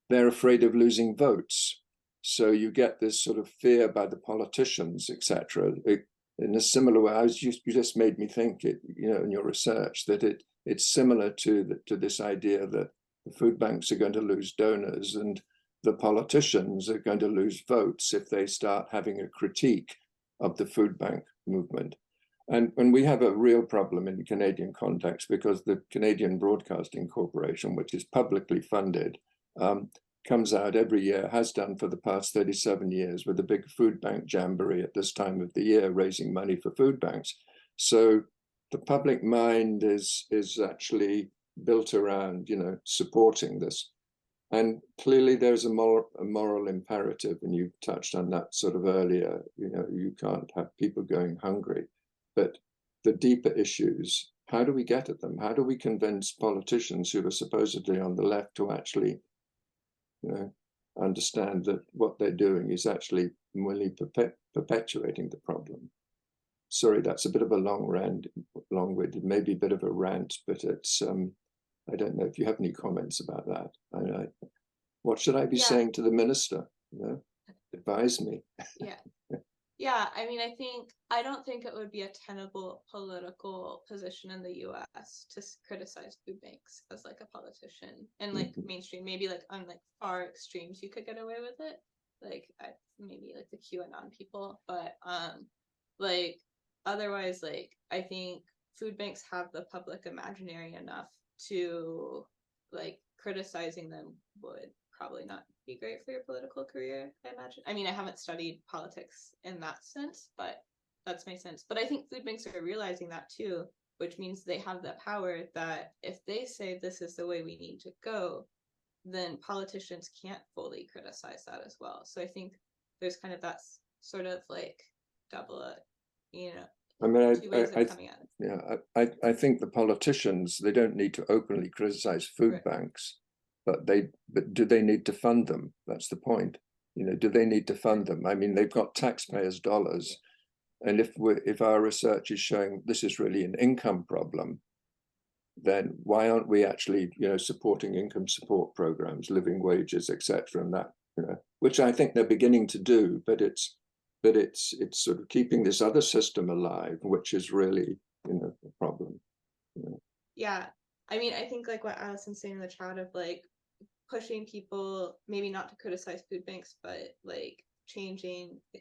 they're afraid of losing votes. So you get this sort of fear by the politicians, etc. In a similar way, you just made me think it, you know, in your research, that it's similar to this idea that the food banks are going to lose donors and the politicians are going to lose votes if they start having a critique of the food bank movement. And we have a real problem in the Canadian context, because the Canadian Broadcasting Corporation, which is publicly funded, comes out every year, has done for the past 37 years, with a big food bank jamboree at this time of the year, raising money for food banks. So the public mind is actually built around, you know, supporting this. And clearly there's a moral imperative, and you touched on that sort of earlier. You know, you can't have people going hungry. But the deeper issues, how do we get at them? How do we convince politicians who are supposedly on the left to actually, you know, understand that what they're doing is actually really perpetuating the problem? Sorry, that's a bit of a long-winded, maybe a bit of a rant, but it's, I don't know if you have any comments about that. What should I be saying to the minister? You know, advise me. Yeah, I mean, I don't think it would be a tenable political position in the US to criticize food banks as like a politician and like mainstream. Maybe like on like far extremes you could get away with it, like maybe like the QAnon people, but like otherwise, like I think food banks have the public imaginary enough to like criticizing them would probably not be great for your political career, I imagine. I mean, I haven't studied politics in that sense, but that's my sense. But I think food banks are realizing that too, which means they have the power that if they say this is the way we need to go, then politicians can't fully criticize that as well. So I think there's kind of that sort of like double, you know, I mean, two ways of coming at it. Yeah, I think the politicians, they don't need to openly criticize food banks, but do they need to fund them? That's the point. You know, do they need to fund them? I mean, they've got taxpayers' dollars, and if our research is showing this is really an income problem, then why aren't we actually, you know, supporting income support programs, living wages, etc., and that, you know, which I think they're beginning to do, but it's sort of keeping this other system alive, which is really, you know, a problem. You know? Yeah, I mean, I think like what Allison's saying in the chat of like pushing people maybe not to criticize food banks, but like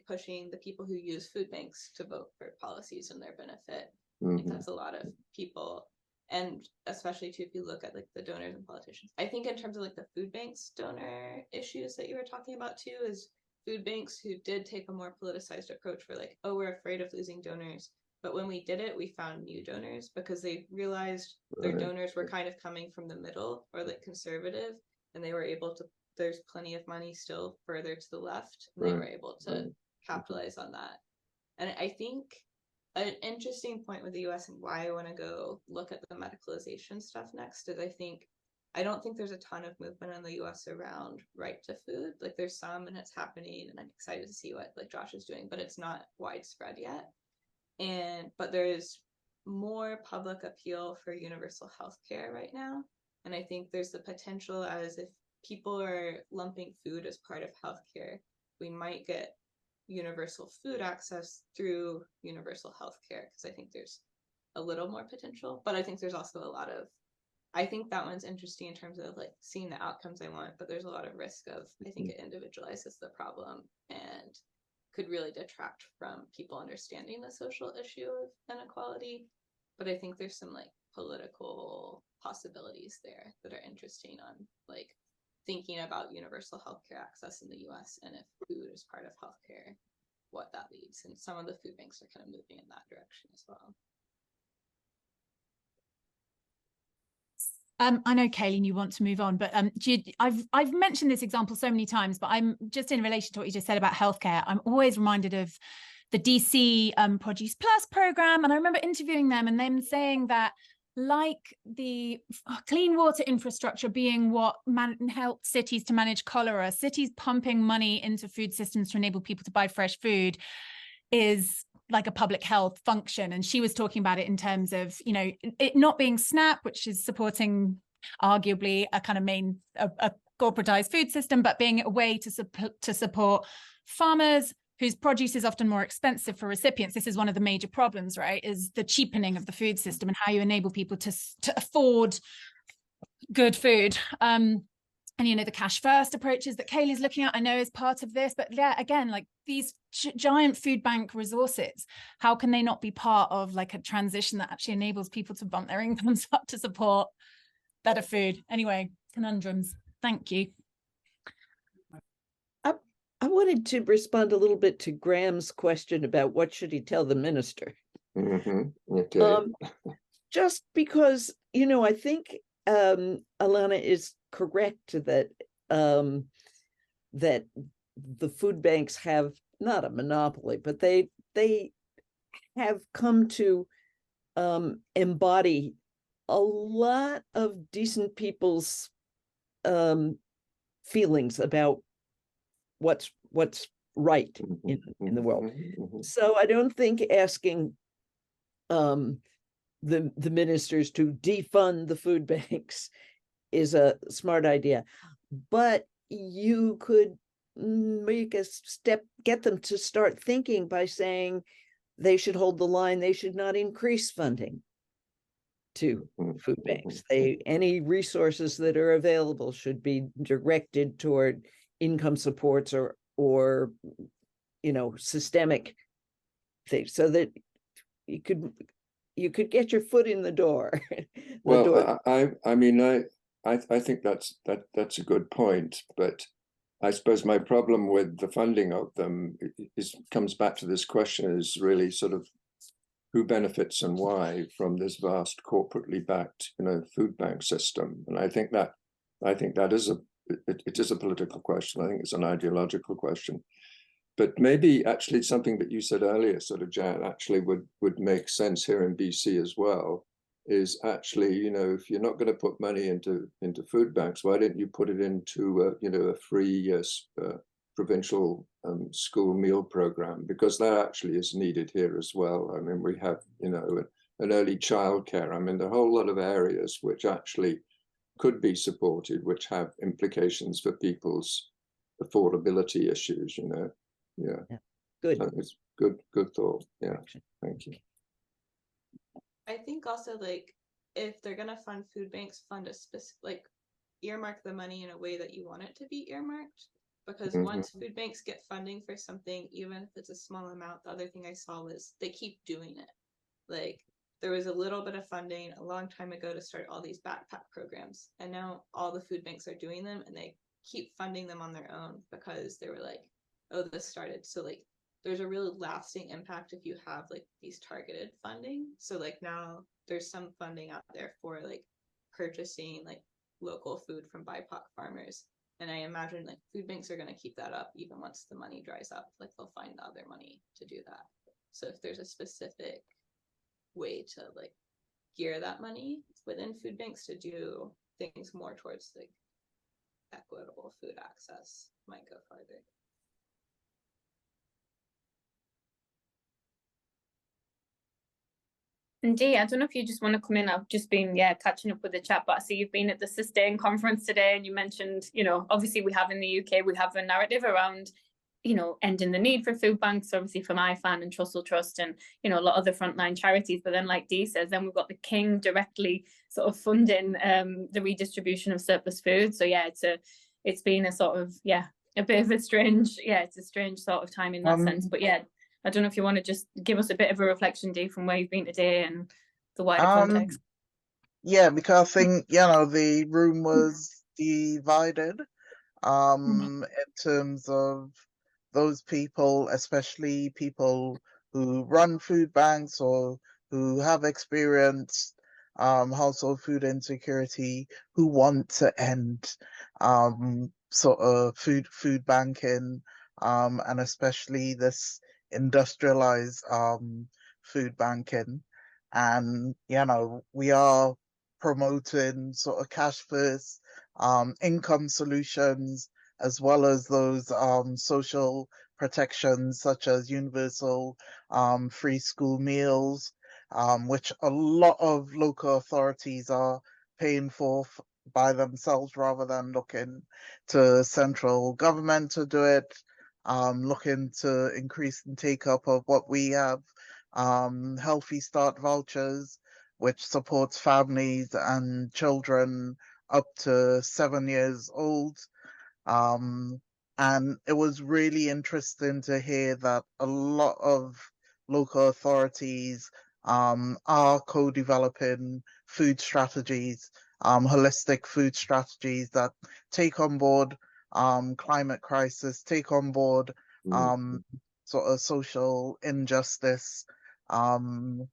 pushing the people who use food banks to vote for policies in their benefit. I think that's a lot of people, and especially too if you look at like the donors and politicians. I think in terms of like the food banks donor issues that you were talking about too, is food banks who did take a more politicized approach were like, oh, we're afraid of losing donors. But when we did it, we found new donors because they realized their donors were kind of coming from the middle or like conservative, and they were able to, there's plenty of money still further to the left, and they were able to capitalize on that. And I think an interesting point with the US and why I want to go look at the medicalization stuff next is I don't think there's a ton of movement in the US around right to food. Like there's some and it's happening, and I'm excited to see what like Josh is doing, but it's not widespread yet. But there is more public appeal for universal health care right now. And I think there's the potential, as if people are lumping food as part of healthcare, we might get universal food access through universal healthcare, because I think there's a little more potential. But I think there's also a lot of, I think that one's interesting in terms of like seeing the outcomes I want, but there's a lot of risk of, I think it individualizes the problem and could really detract from people understanding the social issue of inequality. But I think there's some like political possibilities there that are interesting on like thinking about universal healthcare access in the US, and if food is part of healthcare, what that leads. And some of the food banks are kind of moving in that direction as well. I know, Kayleen, you want to move on, but I've mentioned this example so many times, but I'm just in relation to what you just said about healthcare. I'm always reminded of the DC Produce Plus program, and I remember interviewing them and them saying that, like the clean water infrastructure being what helped cities to manage cholera, cities pumping money into food systems to enable people to buy fresh food is like a public health function. And she was talking about it in terms of, you know, it not being SNAP, which is supporting arguably a kind of a corporatized food system, but being a way to support farmers whose produce is often more expensive for recipients. This is one of the major problems, right? Is the cheapening of the food system and how you enable people to afford good food. And, you know, the cash first approaches that Kaylee's looking at, I know is part of this, but yeah, again, like these giant food bank resources, how can they not be part of like a transition that actually enables people to bump their incomes up to support better food? Anyway, conundrums. Thank you. I wanted to respond a little bit to Graham's question about what should he tell the minister. Okay. Just because, you know, I think Alana is correct that that the food banks have not a monopoly, but they have come to embody a lot of decent people's feelings about what's right in the world. So I don't think asking the ministers to defund the food banks is a smart idea, but you could make a step, get them to start thinking by saying they should hold the line, they should not increase funding to food banks. Any resources that are available should be directed toward income supports or you know, systemic things, so that you could get your foot in the door. Well, I mean, I think that's a good point, but I suppose my problem with the funding of them comes back to this question: is really sort of who benefits and why from this vast corporately backed, you know, food bank system. And I think that is it is a political question. I think it's an ideological question. But maybe actually something that you said earlier, sort of, Jan, actually would make sense here in BC as well, is actually, you know, if you're not going to put money into food banks, why don't you put it into you know, a free provincial school meal program? Because that actually is needed here as well. I mean, we have, you know, an early childcare. I mean, there are a whole lot of areas which actually could be supported, which have implications for people's affordability issues, you know. Yeah. Good. So it's good thought. Yeah. Thank you. I think also, like, if they're gonna fund food banks, fund a specific, like, earmark the money in a way that you want it to be earmarked. Because once food banks get funding for something, even if it's a small amount, the other thing I saw was they keep doing it. Like, there was a little bit of funding a long time ago to start all these backpack programs, and now all the food banks are doing them, and they keep funding them on their own because they were like, oh, this started. So like, there's a really lasting impact if you have like these targeted funding. So like, now there's some funding out there for like purchasing like local food from BIPOC farmers. And I imagine like food banks are going to keep that up even once the money dries up. Like, they'll find other money to do that. So if there's a specific way to like gear that money within food banks to do things more towards like equitable food access, might go farther. And Dee, I don't know if you just want to come in. I've just been, catching up with the chat, but I see you've been at the Sustain conference today, and you mentioned, obviously we have in the UK, we have a narrative around, ending the need for food banks, obviously from IFAN and Trussell Trust and, a lot of the frontline charities. But then, like Dee says, then we've got the King directly sort of funding the redistribution of surplus food. So yeah, it's been a sort of, a bit of a strange, it's a strange sort of time in that sense. But yeah, I don't know if you want to just give us a bit of a reflection, Dee, from where you've been today and the wider context. Yeah, because I think, the room was divided in terms of those people, especially people who run food banks or who have experienced household food insecurity, who want to end sort of food banking, and especially this industrialized food banking. And we are promoting sort of cash first income solutions, as well as those social protections such as universal free school meals, which a lot of local authorities are paying for by themselves rather than looking to central government to do it, looking to increase the take up of what we have, Healthy Start vouchers, which supports families and children up to 7 years old. And it was really interesting to hear that a lot of local authorities are co-developing food strategies, holistic food strategies that take on board climate crisis, take on board sort of social injustice, and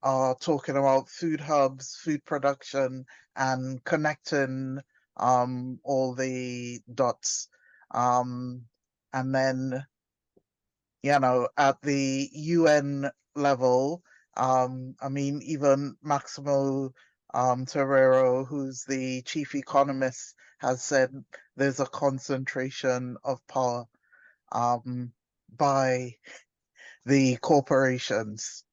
are talking about food hubs, food production, and connecting all the dots. And then, at the UN level, I mean, even Maximo Torero, who's the chief economist, has said there's a concentration of power by the corporations.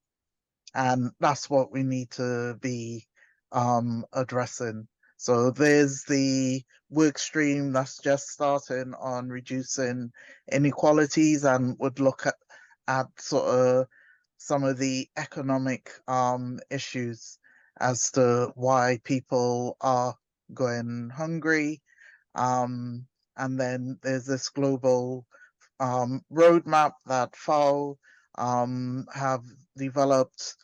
And that's what we need to be addressing. So there's the work stream that's just starting on reducing inequalities, and would look at sort of some of the economic issues as to why people are going hungry. And then there's this global roadmap that FAO have developed,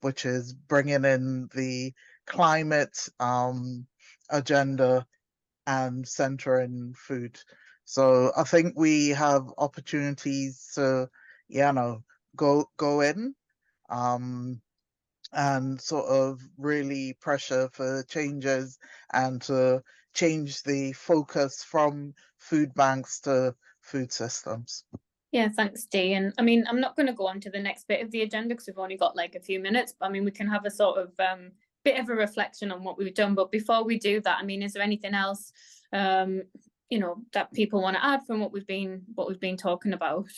which is bringing in the climate agenda and centering food. So I think we have opportunities to, go in and sort of really pressure for changes and to change the focus from food banks to food systems. Yeah, thanks, Dee. And I mean, I'm not going to go on to the next bit of the agenda because we've only got like a few minutes. But I mean, we can have a sort of bit of a reflection on what we've done. But before we do that, I mean, is there anything else, that people want to add from what we've been talking about?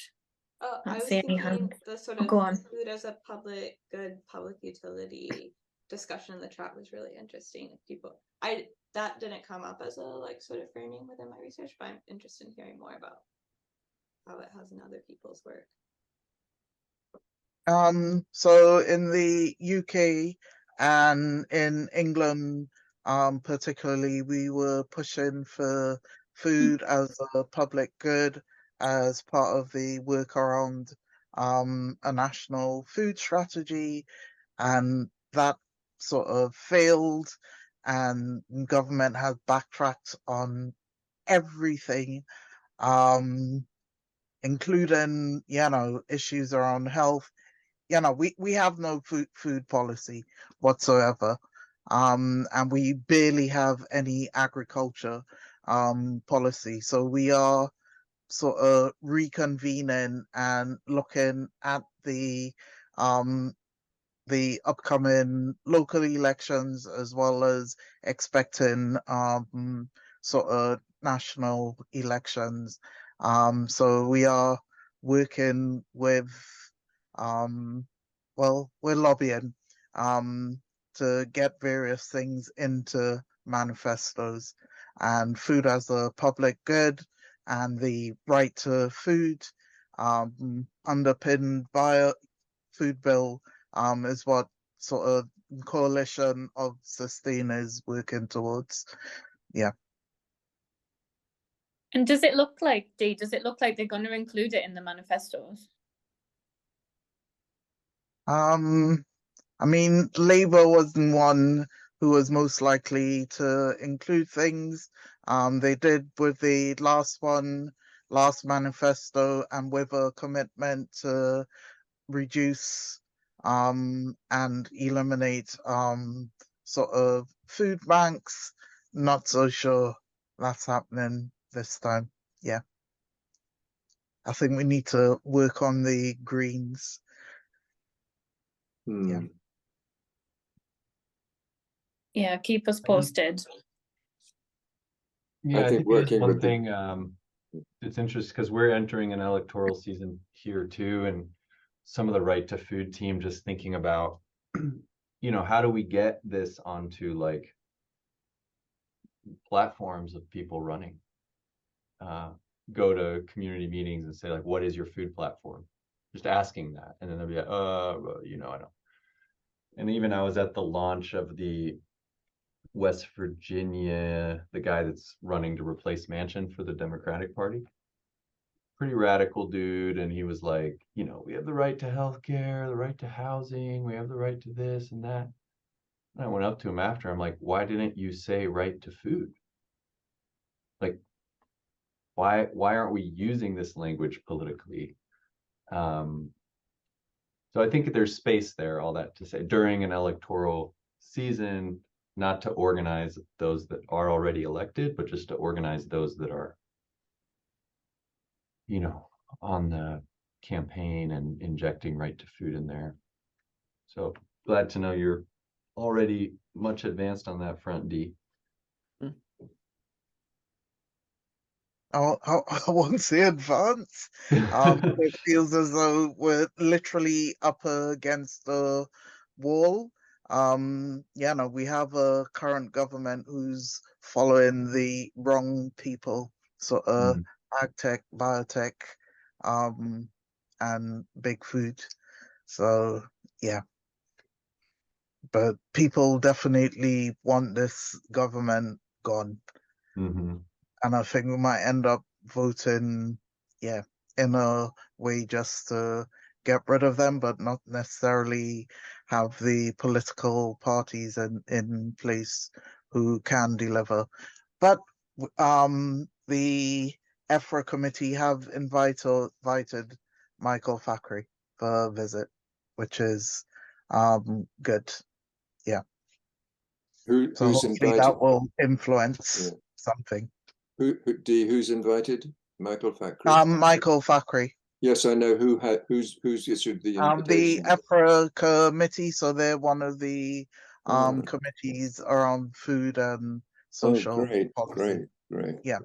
I was see any thinking hands. the sort Oh, of go on. food as a public good, public utility discussion in the chat was really interesting. That didn't come up as a like sort of framing within my research, but I'm interested in hearing more about how it has in other people's work. So in the UK and in England, particularly, we were pushing for food as a public good as part of the work around a national food strategy, and that sort of failed, and government has backtracked on everything, including issues around health. We have no food policy whatsoever, and we barely have any agriculture policy. So we are sort of reconvening and looking at the upcoming local elections, as well as expecting sort of national elections. So we are working with well, we're lobbying to get various things into manifestos, and food as a public good and the right to food underpinned by a food bill is what sort of coalition of Sustain is working towards. Yeah. And does it look like, Dee, does it look like they're going to include it in the manifestos? I mean, Labour wasn't one who was most likely to include things. They did with the last manifesto, and with a commitment to reduce and eliminate sort of food banks. Not so sure that's happening this time. Yeah. I think we need to work on the Greens. Yeah. Yeah, keep us posted. Yeah, I think think there's working one with the- thing it's interesting because we're entering an electoral season here too, and some of the Right to Food team just thinking about, you know, how do we get this onto like platforms of people running? Go to community meetings and say like, what is your food platform? Just asking that, and then they'll be like, you know, I don't. And even I was at the launch of the West Virginia, the guy that's running to replace Manchin for the Democratic Party. Pretty radical dude, and he was like, you know, we have the right to healthcare, the right to housing, we have the right to this and that. And I went up to him after, I'm like, why didn't you say right to food? Like, why aren't we using this language politically? So I think there's space there, all that to say, during an electoral season, not to organize those that are already elected, but just to organize those that are, you know, on the campaign and injecting right to food in there. So glad to know you're already much advanced on that front, Dee. I won't say advance. It feels as though we're literally up against the wall. Yeah, no, we have a current government who's following the wrong people, sort of ag tech, biotech, and big food. So yeah, but people definitely want this government gone. And I think we might end up voting, yeah, in a way just to get rid of them, but not necessarily have the political parties in place who can deliver. But the EFRA committee have invited Michael Thackeray for a visit, which is good. Yeah. So who's hopefully invited? that will influence something. Who's invited? Michael Thackeray. Michael Thackeray. Yes, I know who's issued the invitation. The EFRA committee, so they're one of the committees around food and social policy. Great. Yeah.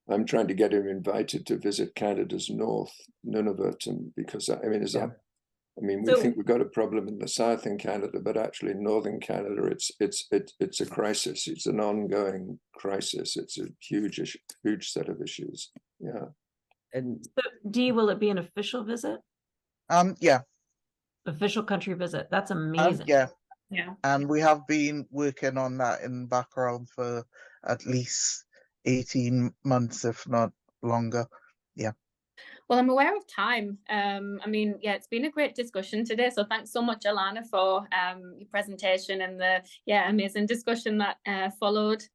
I'm trying to get him invited to visit Canada's north, Nunavut, and because I mean, we think we've got a problem in the south in Canada, but actually in northern Canada, it's a crisis. It's an ongoing crisis. It's a huge set of issues. Yeah. And so, Dee, will it be an official visit? Yeah. Official country visit. That's amazing. Yeah. Yeah. And we have been working on that in background for at least 18 months, if not longer. Yeah. Well, I'm aware of time. I mean, yeah, it's been a great discussion today. So thanks so much, Alana, for your presentation and the amazing discussion that followed.